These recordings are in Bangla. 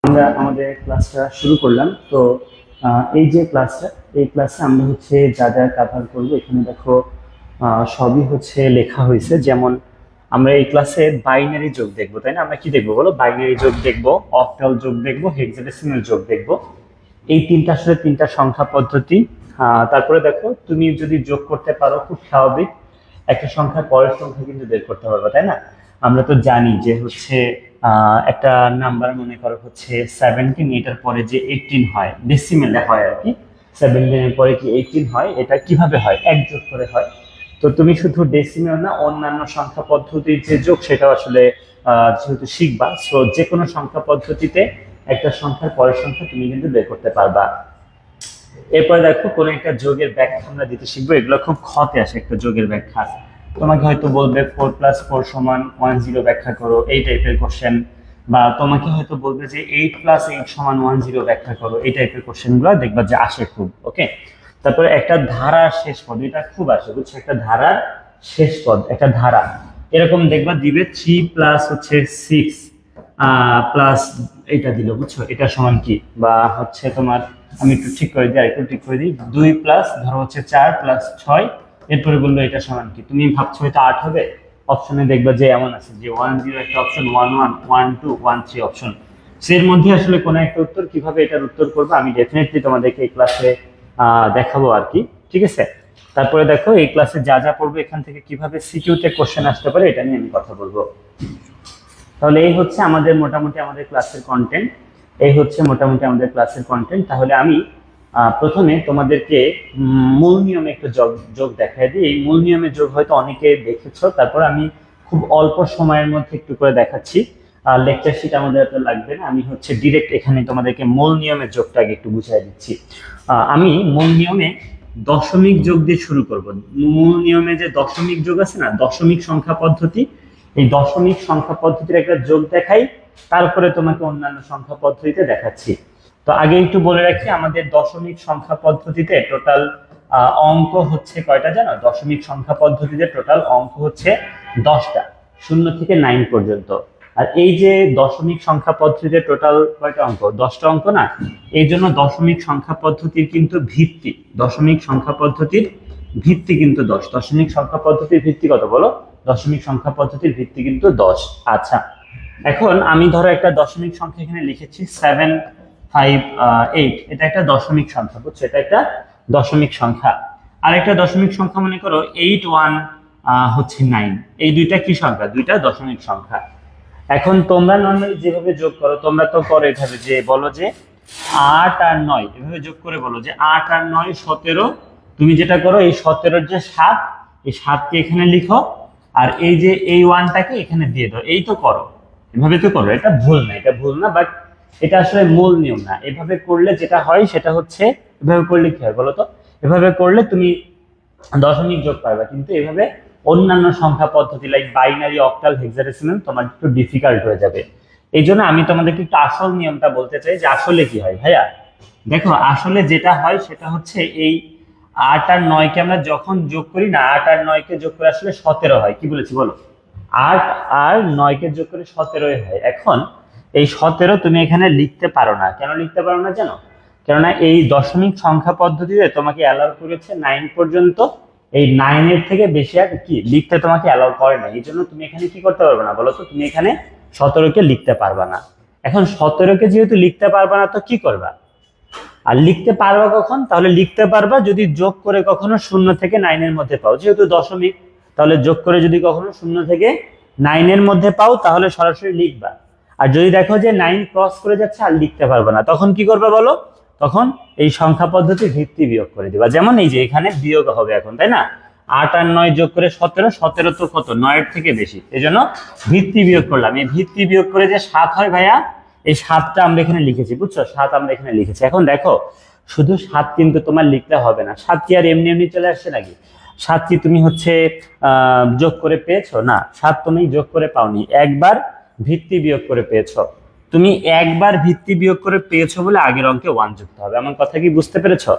আমরা আমাদের ক্লাসটা শুরু করলাম। তো এই যে ক্লাসটা, এই ক্লাসে আমরা হচ্ছে যা যা কভার করবো এখানে দেখো সবই হচ্ছে লেখা হয়েছে। যেমন আমরা এই ক্লাসে বাইনারি যোগ দেখবো, তাই না? আমরা কি দেখবো বলো? বাইনারি যোগ দেখবো, অক্টাল যোগ দেখবো, হেক্সাডেসিমাল যোগ দেখবো। এই তিনটা আসলে তিনটা সংখ্যা পদ্ধতি। তারপরে দেখো তুমি যদি যোগ করতে পারো খুব স্বাভাবিক, একটা সংখ্যার পরের সংখ্যা কিন্তু বের করতে পারবে, তাই না? আমরা তো জানি যে হচ্ছে একটা নাম্বার মনে করো হচ্ছে 17, এটার পরে যে 18 হয়, ডেসিমেলে হয় আর কি। 17 এর পরে কি 18 হয়, এটা কিভাবে হয়? এক যোগ করে হয়। তো তুমি শুধু ডেসিমেল না, অন্যান্য সংখ্যা পদ্ধতির যে যোগ সেটাও আসলে যেহেতু শিখবা, সো যে কোনো সংখ্যা পদ্ধতিতে একটা সংখ্যার পরের সংখ্যা তুমি কিন্তু বের করতে পারবা। এরপরে দেখো কোনো একটা যোগের ব্যাখ্যা আমরা দিতে শিখবো। এগুলো খুব খতে আসে একটা যোগের ব্যাখ্যা। তোমাকে হয়তো বলবে 4+4 = 10 ব্যাখ্যা করো, এই টাইপের কোশ্চেন। বা তোমাকে হয়তো বলবে যে 8+8 = 10 ব্যাখ্যা করো, এই টাইপের কোশ্চেন গুলো দেখবা যে আসে খুব। ওকে, তারপরে একটা ধারার শেষ পদ, এটা খুব আসে, বুঝছো? একটা ধারার শেষ পদ, একটা ধারা এরকম দেখবা দিবে 3+6 প্লাস এটা দিল, বুঝছো? এটা সমান কি, বা হচ্ছে তোমার, আমি একটু ঠিক করে দিই, আরেকটু ঠিক করে দিই, 2 প্লাস ধরো হচ্ছে 4+6, এরপরে বললো এটা সমান কি। তুমি ভাবছো এটা 8 হবে? অপশনে দেখবা যে এমন আছে যে 10 একটা অপশন, 11, 12, 13 অপশন। এর মধ্যে আসলে কোনো একটা উত্তর, কিভাবে এটার উত্তর করবো আমি ডেফিনেটলি তোমাদেরকে এই ক্লাসে দেখাবো আর কি। ঠিক আছে, তারপরে দেখো এই ক্লাসে যা যা পড়বো এখান থেকে কিভাবে সিকিউতে কোশ্চেন আসতে পারে এটা নিয়ে আমি কথা বলবো। তাহলে এই হচ্ছে আমাদের মোটামুটি আমাদের ক্লাসের কন্টেন্ট। এই হচ্ছে মোটামুটি আমাদের ক্লাসের কন্টেন্ট। তাহলে আমি প্রথমে তোমাদেরকে মূল নিয়মে একটু যোগ যোগ দেখাই দিই। এই মূল নিয়মে যোগ হয়তো অনেকে দেখেছো, তারপর আমি খুব অল্প সময়ের মধ্যে একটু করে দেখাচ্ছি। লেকচার শিট আমাদের এত লাগবে না, আমি হচ্ছে ডিরেক্ট এখানে তোমাদেরকে মূল নিয়মের যোগটা আগে একটু বুঝিয়ে দিচ্ছি। আমি মূল নিয়মে দশমিক যোগ দিয়ে শুরু করব। মূল নিয়মে যে দশমিক যোগ আছে না, দশমিক সংখ্যা পদ্ধতি, এই দশমিক সংখ্যা পদ্ধতির একটা যোগ দেখাই, তারপরে তোমাকে অন্যান্য সংখ্যা পদ্ধতিতে দেখাচ্ছি। তো আগে একটু বলে রাখি, আমাদের দশমিক সংখ্যা পদ্ধতিতে টোটাল অঙ্ক হচ্ছে কয়টা জানো? দশমিক সংখ্যা পদ্ধতিতে টোটাল অঙ্ক হচ্ছে 10টা, 0 থেকে 9 পর্যন্ত। আর এই যে দশমিক সংখ্যা পদ্ধতিতে টোটাল কয়টা অঙ্ক? 10টা অঙ্ক না? এই জন্য দশমিক সংখ্যা পদ্ধতির কিন্তু ভিত্তি, দশমিক সংখ্যা পদ্ধতির ভিত্তি কিন্তু 10। দশমিক সংখ্যা পদ্ধতির ভিত্তি কত বলো? দশমিক সংখ্যা পদ্ধতির ভিত্তি কিন্তু 10। আচ্ছা, এখন আমি ধরো একটা দশমিক সংখ্যা এখানে লিখেছি 758, এটা একটা দশমিক সংখ্যা, বুঝছো? এটা একটা দশমিক সংখ্যা। আর একটা দশমিক সংখ্যা মনে করো 81 হচ্ছে 9, এই দুইটা কি সংখ্যা? দুইটা দশমিক সংখ্যা। এখন তোমরা নর্মালি যেভাবে যোগ করো, তোমরা তো করো এভাবে যে বলো যে 8 আর 9, এভাবে যোগ করে বলো যে 8 আর 9 17। তুমি যেটা করো, এই 17-র যে 7, এই 7কে এখানে লিখো, আর এই যে এই 1টাকে এখানে দিয়ে দাও। এই তো করো, এভাবে তো করো। এটা ভুল না, এটা ভুল না, বাট এটা আসলে মূল নিয়ম না। এভাবে করলে যেটা হয় সেটা হচ্ছে, এভাবে করলে কি হয় বলো তো? এভাবে করলে তুমি দশমিক যোগ পারবে, কিন্তু এভাবে অন্যান্য সংখ্যা পদ্ধতি লাইক বাইনারি, অক্টাল, হেক্সাডেসিমাল তোমার একটু ডিফিকাল্ট হয়ে যাবে। এই জন্য আমি তোমাদেরকে একটু আসল নিয়মটা বলতে চাই যে আসলে কি হয় ভাইয়া। দেখো, আসলে যেটা হয় সেটা হচ্ছে এই 8 আর 9কে আমরা যখন যোগ করি না, 8 আর 9কে যোগ করে আসলে 17 হয়। কি বলেছি বলো? 8 আর 9কে যোগ করে 17 হয়। এখন এই 17 তুমি এখানে লিখতে পারো না। কেন লিখতে পারো না জানো? কেননা এই দশমিক সংখ্যা পদ্ধতিতে তোমাকে অ্যালাউ করেছে 9 পর্যন্ত, এই 9 এর থেকে বেশি আর কি লিখতে তোমাকে অ্যালাউ করে না। এই জন্য তুমি এখানে কি করতে পারবে না বলো তো? তুমি এখানে 17কে লিখতে পারবা না। এখন 17কে যেহেতু লিখতে পারবা না, তো কি করবা? আর লিখতে পারবা কখন? তাহলে লিখতে পারবা যদি যোগ করে কখনো 0 থেকে 9 এর মধ্যে পাও। যেহেতু দশমিক, তাহলে যোগ করে যদি কখনো 0 থেকে 9 এর মধ্যে পাও তাহলে সরাসরি লিখবা। আর যদি দেখো যে 9 ক্রস করে যাচ্ছে আর লিখতে পারবে না, তখন কি করবে বলো? তখন এই সংখ্যা পদ্ধতির ভিত্তি বিয়োগ করে দিবা। যেমন এই যে এখানে বিয়োগ হবে এখন, তাই না? 8 আর 9 যোগ করে 17, 17 তো কত? 9 এর থেকে বেশি, এই জন্য ভিত্তি বিয়োগ করলাম। এই ভিত্তি বিয়োগ করে যে 7 হয় ভাইয়া, এই 7টা আমরা এখানে লিখেছি, বুঝছো? 7 আমরা এখানে লিখেছি। এখন দেখো, শুধু 7 কিন্তু তোমার লিখতে হবে না। 7 কি আর এমনি এমনি চলে আসছে নাকি? 7 কি তুমি হচ্ছে যোগ করে পেয়েছো? না, 7 তুমি যোগ করে পাওনি, একবার ভিত্তি বিয়োগ করে পেয়েছো। তুমি একবার ভিত্তি বিয়োগ করে পেয়েছো বলে আগের অঙ্কে 1 যুক্ত হবে। আমার কথা কি বুঝতে পেরেছো?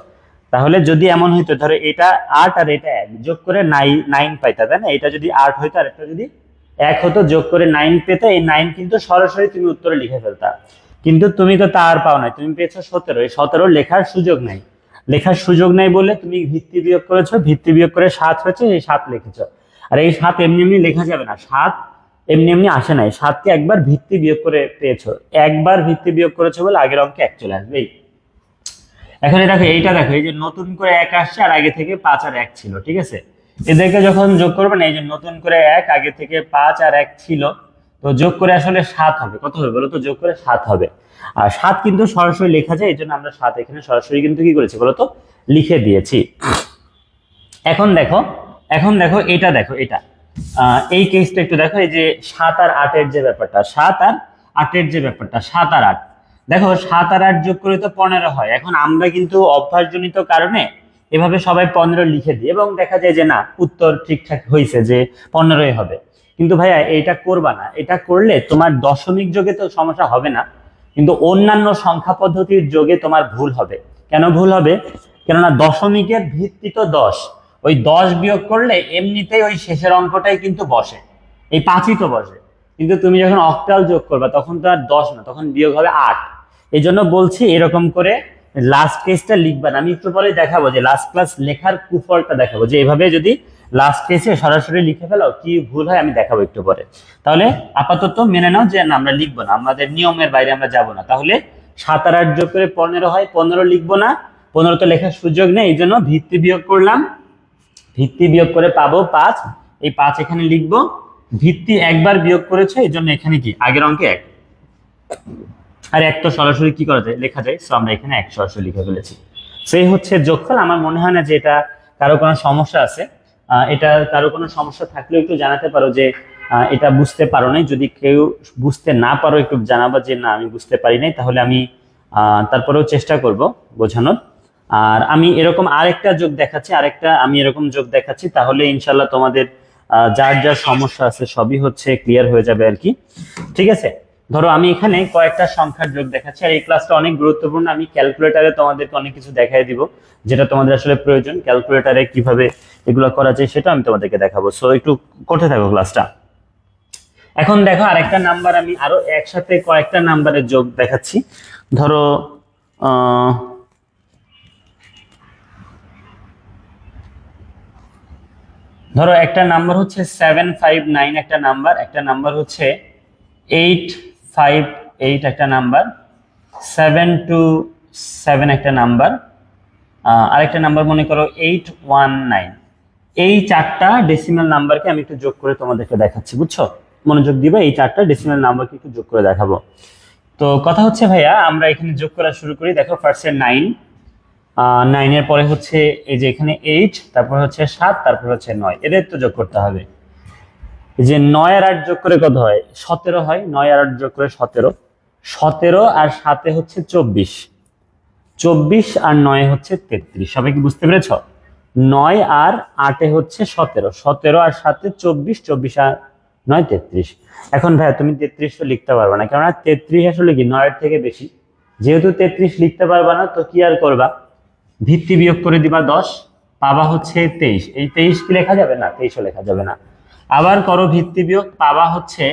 তাহলে যদি এমন হইতো, ধরো এটা 8 আর এটা 1, যোগ করে 9 পাইতা, তাই না? এটা যদি 8 হইতো আর এটা যদি 1 হতো, যোগ করে 9 পেতে, এই 9 কিন্তু সরাসরি তুমি উত্তরে লিখে ফেলতা। কিন্তু তুমি তো তা আর পাও নাই, তুমি পেয়েছো 17। এই 17 লেখার সুযোগ নাই, লেখার সুযোগ নাই বলে তুমি ভিত্তি বিয়োগ করেছো, ভিত্তি বিয়োগ করে 7 হয়েছে, এই 7 লিখেছো। আর এই 7 এমনি এমনি লেখা যাবে না, 7 এমনি এমনি আসে নাই, 7কে একবার ভিত্তি বিয়োগ করে পেয়েছো, একবার ভিত্তি বিয়োগ করেছো বলে আগের অঙ্কে 1 চলে আসবে। এখন দেখো এইটা, দেখো এই যে নতুন করে 1 আসছে আর আগে থেকে 5 আর 1 ছিল, ঠিক আছে। এদেরকে যখন যোগ করবে না, এই যে নতুন করে 1, আগে থেকে 5 আর 1 ছিল, তো যোগ করে আসলে 7 হবে। কত হবে বলো তো? যোগ করে 7 হবে। আর 7 কিন্তু সরাসরি লেখা যায়, এই জন্য আমরা 7 এখানে সরাসরি কিন্তু কি করেছি বলো তো, লিখে দিয়েছি। এখন দেখো, এখন দেখো এটা, দেখো এটা এই কেসটা একটু দেখো, এই যে 7 আর 8 এর যে ব্যাপারটা, 7 আর 8 এর যে ব্যাপারটা, 7 আর 8, দেখো 7 আর 8 যোগ করে তো 15 হয়। এখন আমরা কিন্তু অভ্যাসজনিত কারণে এভাবে সবাই 15 লিখে দিই এবং দেখা যায় যে না, উত্তর ঠিকঠাক হয়েছে, যে 15ই হবে। কিন্তু ভাইয়া এইটা করবা না, এটা করলে তোমার দশমিক যোগে তো সমস্যা হবে না, কিন্তু অন্যান্য সংখ্যা পদ্ধতির যোগে তোমার ভুল হবে। কেন ভুল হবে? কেননা দশমিকের ভিত্তি তো 10, ওই 10 বিয়োগ করলে এমনিতেই ওই শেষের অঙ্কটাই কিন্তু বসে, এই 5ই তো বসে। কিন্তু তুমি যখন অক্টাল যোগ করবা তখন তো আর 10 না, তখন বিয়োগ হবে 8। এই জন্য বলছি এরকম করে লাস্ট কেসটা লিখবা না। আমি একটু পরে দেখাবো যে লাস্ট ক্লাস লেখার কুফলটা দেখাবো, যে এভাবে যদি লাস্ট কেসে সরাসরি লিখে ফেলো কি ভুল হয় আমি দেখাবো একটু পরে। তাহলে আপাতত মেনে নাও যে না, আমরা লিখবো না, আমাদের নিয়মের বাইরে আমরা যাব না। তাহলে 7 আর 8 যোগ করে 15 হয়, 15 লিখবো না, 15 তো লেখার সুযোগ নেই, এই জন্য ভিত্তি বিয়োগ করলাম, ভিত্তি বিয়োগ করে পাবো 5, এই 5 এখানে লিখবো। ভিত্তি একবার বিয়োগ করেছে, এই জন্য এখানে কি আগের অঙ্কে 1, আর 1 তো সরাসরি কি করা যায়, লেখা যায়, সো আমরা এখানে 1 সরাসরি লিখে ফেলেছি। সেই হচ্ছে যোগফল। আমার মনে হয় না যে এটা কারো কোনো সমস্যা আছে। এটা কারো কোনো সমস্যা থাকলে একটু জানাতে পারো যে এটা বুঝতে পারো নাই। যদি কেউ বুঝতে না পারো একটু জানাবো যে না আমি বুঝতে পারি নাই, তাহলে আমি তারপরেও চেষ্টা করব বোঝানোর। আর আমি এরকম আরেকটা যোগ দেখাচ্ছি, আরেকটা আমি এরকম যোগ দেখাচ্ছি, তাহলে ইনশাল্লাহ তোমাদের যার যার সমস্যা আছে সবই হচ্ছে ক্লিয়ার হয়ে যাবে আর কি। ঠিক আছে, ধরো আমি এখানে কয়েকটা সংখ্যার যোগ দেখাচ্ছি, আর এই ক্লাসটা অনেক গুরুত্বপূর্ণ। আমি ক্যালকুলেটারে তোমাদেরকে অনেক কিছু দেখাই দিব, যেটা তোমাদের আসলে প্রয়োজন। ক্যালকুলেটারে কিভাবে এগুলো করা যায় সেটা আমি তোমাদেরকে দেখাবো, সো একটু করতে থাকো ক্লাসটা। এখন দেখো আরেকটা নাম্বার, আমি আরো একসাথে কয়েকটা নাম্বারের যোগ দেখাচ্ছি। ধরো ধরো একটা নাম্বার হচ্ছে 759, একটা নাম্বার, একটা নাম্বার হচ্ছে 858, একটা নাম্বার 727, একটা নাম্বার, আরেকটা নাম্বার মনে করো 819। এই 4টা ডেসিমাল নাম্বারকে আমি একটু যোগ করে তোমাদেরকে দেখাচ্ছি, বুঝছো? মনোযোগ দিবা, এই 4টা ডেসিমাল নাম্বারকে একটু যোগ করে দেখাবো। তো কথা হচ্ছে ভাইয়া, আমরা এখানে যোগ করা শুরু করি। দেখো ফার্স্টে 9, 9 এর পরে হচ্ছে এই যে এখানে 8, তারপর হচ্ছে 7, তারপর হচ্ছে 9, এদের তো যোগ করতে হবে। এই যে 9 আর 8 যোগ করে কত হয়? 17 হয়। 9 আর 8 যোগ করে 17, 17 আর 7 হচ্ছে 24, 24 আর 9 হচ্ছে 33। সবাই কি বুঝতে পেরেছ? 9 আর 8 হচ্ছে 17, 17 আর 7 24, 24 আর 9 33। এখন ভাইয়া তুমি 33 তো লিখতে পারবে না, কেননা 33 আসলে কি 9 এর থেকে বেশি। যেহেতু 33 লিখতে পারবা না, তো কি আর করবা, ভিত্তি বিয়োগ করে দিবা 10, পাবা হচ্ছে 23। এই 23 কি লেখা যাবে না? 23ও লেখা যাবে না। আবার করো ভিত্তি বিয়োগ, পাবা হচ্ছে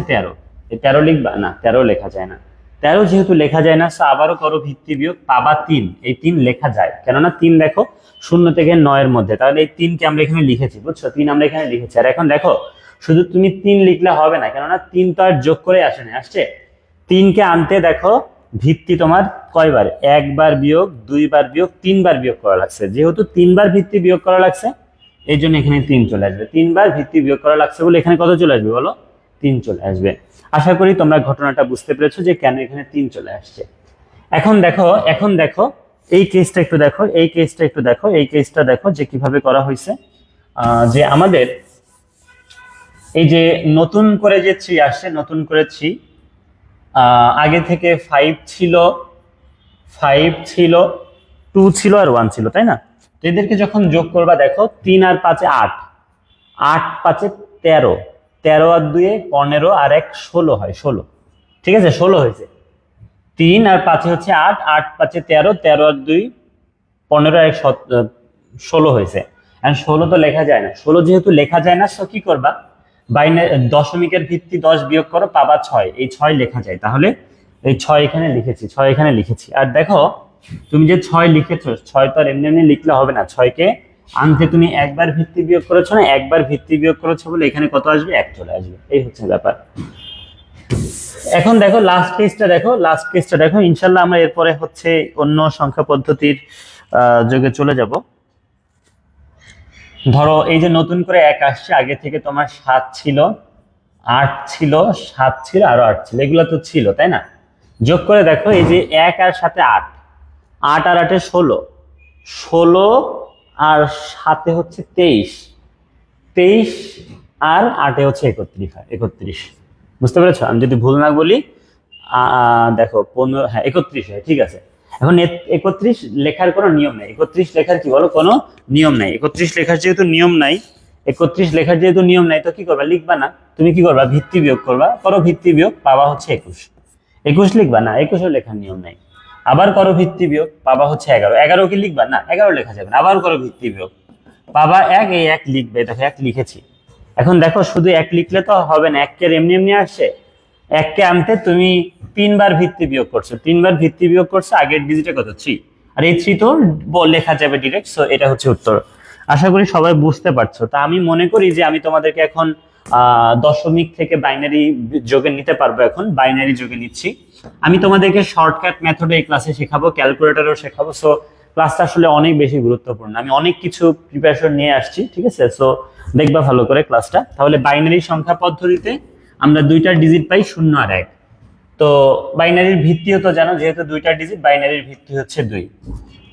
13। এই 13 লিখবা না, 13 লেখা যায় না। 13 যেহেতু লেখা যায় না, আবারও করো ভিত্তি বিয়োগ, পাবা 3। এই 3 লেখা যায়, কেননা 3 দেখো 0 থেকে 9 এর মধ্যে, তাহলে এই 3কে আমরা এখানে লিখেছি, বুঝছো? 3 আমরা এখানে লিখেছি। আর এখন দেখো শুধু তুমি 3 লিখলে হবে না, কেননা 3 তো আর যোগ করে আসে না, আসছে। 3কে আনতে দেখো ভিত্তি তোমার কয়বার, 1 বার বিয়োগ, 2 বার বিয়োগ, 3 বার বিয়োগ করা লাগছে। যেহেতু 3 বার ভিত্তি বিয়োগ করা লাগছে, এই জন্য এখানে 3 চলে আসবে। 3 বার ভিত্তি বিয়োগ করা লাগছে বলে এখানে কত চলে আসবে বলো? 3 চলে আসবে। আশা করি তোমরা ঘটনাটা বুঝতে পেরেছো যে কেন এখানে 3 চলে আসছে। এখন দেখো, এখন দেখো এই কেসটা একটু দেখো, এই কেসটা একটু দেখো, এই কেসটা দেখো যে কিভাবে করা হয়েছে। যে আমাদের এই যে নতুন করে যে 3 আসছে, নতুন করে 3, আগে থেকে 5 ছিল, 2 ছিল আর 1 ছিল, তাই না? তো এদেরকে যখন যোগ করবা দেখো 3 আর 5 8, 8 5 13, 13 আর 2 15, আর 1 16 হয়, 16। ঠিক আছে, 16 হয়েছে। 3 আর 5 হচ্ছে 8, 8 5 13, 13 আর 2 15, আর 1 16 হয়েছে। আর 16 তো লেখা যায় না, 16 যেহেতু লেখা যায় না, তো কি করবা, দশমিকের ভিত্তি 10 বিয়োগ করো, পাবা 6। এই 6 লেখা যায়, তাহলে এই 6 এখানে লিখেছি, 6 এখানে লিখেছি। আর দেখো তুমি যে 6 লিখেছো, 6 তো আর এমনি এমনি লিখলে হবে না, 6কে আনতে তুমি একবার ভিত্তি বিয়োগ করেছো না, একবার ভিত্তি বিয়োগ করেছো বলে এখানে কত আসবে, 1 চলে আসবে। এই হচ্ছে ব্যাপার। এখন দেখো লাস্ট কেসটা দেখো, লাস্ট কেসটা দেখো। ইনশাল্লাহ আমরা এরপরে হচ্ছে অন্য সংখ্যা পদ্ধতির যোগে চলে যাব। ধরো এই যে নতুন করে 1 আসছে, আগে থেকে তোমার 7 ছিল, 8 ছিল, 7 ছিল, আরো 8 ছিল, এগুলো তো ছিল তাই না। যোগ করে দেখো, এই যে 1 আর সাথে 8, 8 আর 8 16, 16 আর 7 হচ্ছে 23, 23 আর 8 হচ্ছে 31 হয়, 31। বুঝতে পেরেছো? আমি যদি ভুল না বলি, দেখো 15, হ্যাঁ 31 হয়, ঠিক আছে। এখন 31 লেখার কোনো নিয়ম নাই, 31 লেখার কি বলো, কোনো নিয়ম নাই। 31 লেখার যেহেতু নিয়ম নাই, 31 লেখার যেহেতু নিয়ম নাই, তো কি করবা, লিখবা না। তুমি কি করবা, ভিত্তি বিয়োগ করবা, করো ভিত্তি বিয়োগ, পাবা হচ্ছে 21। 21 লিখবা না, 21 লেখার নিয়ম নাই। আবার করো ভিত্তি বিয়োগ, পাবা হচ্ছে 11। 11 কি লিখবা না, 11 লেখা যাবে না, আবার করো ভিত্তি বিয়োগ, পাবা 1। এই 1 লিখবে, দেখো 1 লিখেছি। এখন দেখো শুধু 1 লিখলে তো হবে না, 1 কে এমনি এমনি আসছে। 1 কে আনতে তুমি 3 বার ভিত্তি বিয়োগ করছো, 3 বার ভিত্তি বিয়োগ করছো, আগের ডিজিটে কত, 3, আর এই 3 তো লেখা যাবে ডিরেক্ট। সো এটা হচ্ছে উত্তর। আশা করি সবাই বুঝতে পারছো। তা আমি মনে করি যে আমি তোমাদেরকে এখন দশমিক থেকে বাইনারি যোগে নিতে পারবো, এখন বাইনারি যোগে নিচ্ছি। আমি তোমাদেরকে শর্টকাট মেথডে এই ক্লাসে শেখাবো, ক্যালকুলেটরও শেখাবো। সো ক্লাসটা আসলে অনেক বেশি গুরুত্বপূর্ণ, আমি অনেক কিছু প্রিপারেশন নিয়ে আসছি, ঠিক আছে। সো দেখবা ভালো করে ক্লাসটা। তাহলে বাইনারি সংখ্যা পদ্ধতিতে আমরা 2টা ডিজিট পাই, 0 আর 1। তো বাইনারির ভিত্তিও তো জানো, যেহেতু 2টা ডিজিট, বাইনারির ভিত্তি হচ্ছে 2।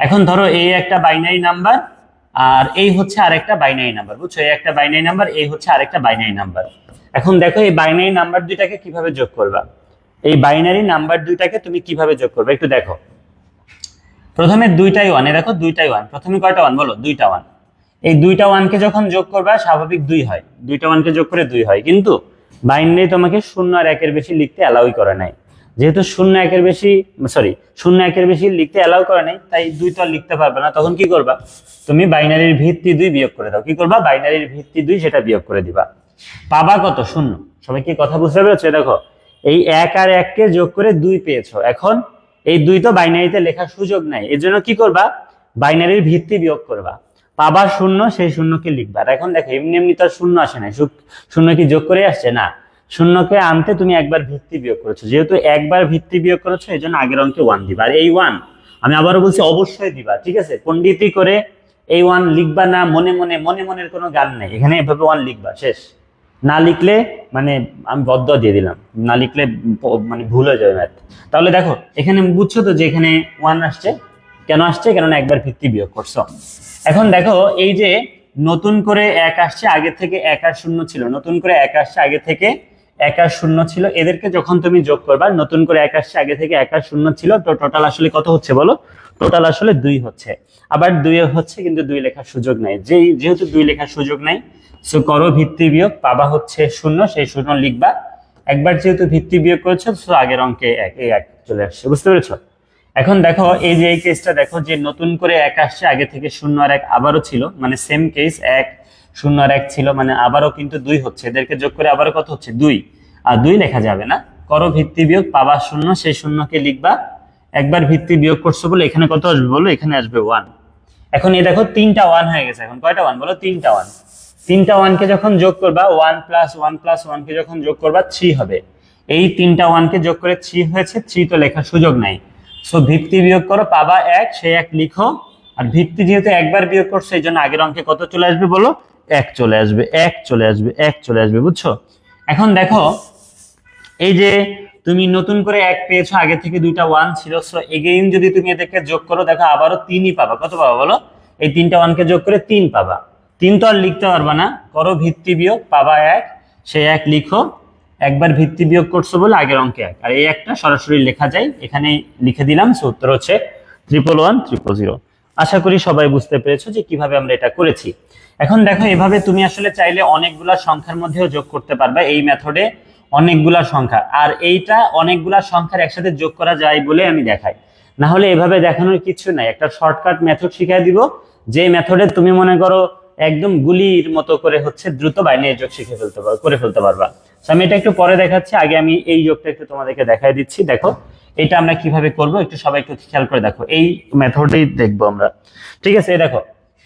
এখন ধরো এই একটা বাইনারি নাম্বার, আর এই হচ্ছে আরেকটা বাইনারি নাম্বার, বুঝছো? এই একটা বাইনারি নাম্বার, এই হচ্ছে আরেকটা বাইনারি নাম্বার। এখন দেখো এই বাইনারি নাম্বার দুইটাকে কিভাবে যোগ করবা, এই বাইনারি নাম্বার দুইটাকে তুমি কিভাবে যোগ করবে একটু দেখো। প্রথমে 2টাই 1, দেখো 2টাই 1। প্রথমে কয়টা 1 বলো, 2টা 1। এই 2টা 1কে যখন যোগ করবা, স্বাভাবিক 2 হয়, 2টা 1কে যোগ করে 2 হয়। কিন্তু বাইনারি তোমাকে 0 আর 1 এর বেশি লিখতে অ্যালাউই করে নাই। যেহেতু 0 1 এর বেশি, সরি 0 1 এর বেশি লিখতে অ্যালাউ করে নাই, তাই 2 তো আর লিখতে পারবে না। তখন কি করবা, তুমি বাইনারির ভিত্তি 2 বিয়োগ করে দাও। কি করবা, বাইনারির ভিত্তি 2 সেটা বিয়োগ করে দিবা, পাবা কত, 0। সবাই কি কথা বুঝতে পেরেছো? দেখো এই 1 আর 1 কে যোগ করে 2 পেয়েছো। এখন এই 2 তো বাইনারিতে লেখার সুযোগ নাই, এর জন্য কি করবা, বাইনারির ভিত্তি বিয়োগ করবা, পাবা 0, সেই 0কে লিখবা। আর এখন দেখো এমনি এমনি তো 0 আসে না, 0 কি যোগ করে আসছে না, 0কে আনতে তুমি একবার ভিত্তি বিয়োগ করেছো। যেহেতু একবার ভিত্তি বিয়োগ করেছো, এই জন্য আগের অঙ্কে 1 দিবা। আর এই 1 আমি আবারও বলছি, অবশ্যই দিবা, ঠিক আছে। পণ্ডিতি করে এই 1 লিখবা না, মনে মনে, মনে মনের কোনো গান নাই এখানে, এভাবে 1 লিখবা, শেষ। না লিখলে মানে আমি বদ্ধ দিয়ে দিলাম, না লিখলে মানে ভুল হয়ে যাবে ম্যাথ। তাহলে দেখো এখানে বুঝছো তো যে এখানে 1 আসছে, কেন আসছে, কেননা একবার ভিত্তি বিয়োগ করছো। এখন দেখো এই যে নতুন করে 1 আসছে, আগে থেকে 1 আর 0 ছিল, নতুন করে 1 আসছে, আগে থেকে 1 আর 0 ছিল, এদেরকে যখন তুমি যোগ করবা, নতুন করে 1 আসছে, আগে থেকে 1 আর 0 ছিল, তো টোটাল আসলে কত হচ্ছে বলো, টোটাল আসলে 2 হচ্ছে। আবার 2 হচ্ছে, কিন্তু 2 লেখার সুযোগ নাই, যেহেতু 2 লেখার সুযোগ নাই, সো করো ভিত্তি বিয়োগ, পাবা হচ্ছে 0, সেই 0 লিখবা। একবার যেহেতু ভিত্তি বিয়োগ করেছো, সো আগের অঙ্কে 1, এই 1 চলে আসছে, বুঝতে পেরেছো? এখন দেখো এই যে এই কেসটা দেখো, যে নতুন করে 1 আসছে, আগে থেকে 0 আর 1 আবারও ছিল, মানে সেম কেস, 1 0 আর 1 ছিল, মানে আবারও কিন্তু 2 হচ্ছে, এদেরকে যোগ করে আবারও কত হচ্ছে, 2। আর 2 লেখা যাবে না, করো ভিত্তি বিয়োগ, পাবা 0, সেই 0কে লিখবা। একবার ভিত্তি বিয়োগ করছো বলে এখানে কত আসবে বলো, এখানে আসবে 1। এখন এই দেখো 3টা 1 হয়ে গেছে, এখন কয়টা 1 বলো, 3টা 1। 3টা 1কে যখন যোগ করবা, 1 + 1 + 1 কে যখন যোগ করবা 3 হবে। এই 3টা 1কে যোগ করে 3 হয়েছে, 3 তো লেখার সুযোগ নাই। সো ভিত্তি বিয়োগ করো, পাবা 1, সেই 1 লিখো। আর ভিত্তি যেহেতু একবার বিয়োগ করছো, এই জন্য আগের অঙ্কে কত চলে আসবে বলো, 1 চলে আসবে, 1 চলে আসবে, 1 চলে আসবে, বুঝছো? এখন দেখো এই যে তুমি নতুন করে 1 পেয়েছো, আগে থেকে 2টা 1 ছিল, সো এগেইন যদি তুমি এদেরকে যোগ করো, দেখো আবারও 3ই পাবা। কত পাবা বলো, এই 3টা 1কে যোগ করে 3 পাবা। 3 তো আর লিখতে পারবা না, করো ভিত্তি বিয়োগ, পাবা 1, সেই 1 লিখো। একবার ভিত্তি বিয়োগ করছো বলে আগের অঙ্কে 1, আর এই 1টা সরাসরি লেখা যায়, এখানে লিখে দিলাম। সো উত্তর হচ্ছে 111 000। আশা করি সবাই বুঝতে পেরেছো যে কিভাবে আমরা এটা করেছি। এখন দেখো এভাবে তুমি আসলে চাইলে অনেকগুলা সংখ্যার মধ্যেও যোগ করতে পারবা, এই মেথডে অনেকগুলা সংখ্যা। আর এইটা অনেকগুলা সংখ্যার একসাথে যোগ করা যায় বলে আমি দেখাই, না হলে এভাবে দেখানোর কিছু নাই। একটা শর্টকাট মেথড শিখিয়ে দিব, যে মেথডে তুমি মনে করো একদম গুলির মতো করে হচ্ছে দ্রুত বাইনারি যোগ করে ফেলতে পারবা। আমি এটা একটু পরে দেখাচ্ছি, আগে আমি এই যোগটা একটু তোমাদেরকে দেখাই দিচ্ছি। দেখো এটা আমরা কিভাবে করব একটু সবাই একটু খেয়াল করে দেখো, এই মেথডেই দেখবো আমরা। ঠিক আছে, এই দেখো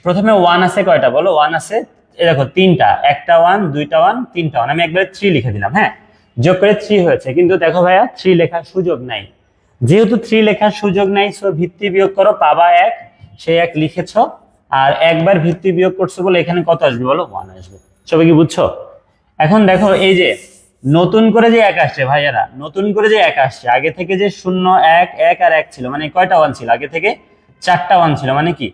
প্রথমে 1 আছে কয়টা বলো? 1 আছে এই দেখো তিনটা, একটা 1, দুইটা 1, তিনটা 1, আমি একবারে 3 লিখে দিলাম। হ্যাঁ, যোগ করে 3 হয়েছে, কিন্তু দেখো ভাইয়া 3 লেখার সুযোগ নাই। যেহেতু 3 লেখার সুযোগ নাই, সো ভিত্তি বিয়োগ করো, পাবা 1, সেই 1 লিখেছো, আর একবার ভিত্তি বিয়োগ করছো বলে এখানে কত আসবে বলো? 1 আসবে। সবাই কি বুঝছো? এখন দেখো এই যে নতুন করে যে 1 আসছে ভাইয়ারা, নতুন করে যে 1 আসছে, আগে থেকে যে 0 1 1 আর 1 ছিল, মানে কয়টা 1 ছিল? আগে থেকে 4টা 1 ছিল, মানে কি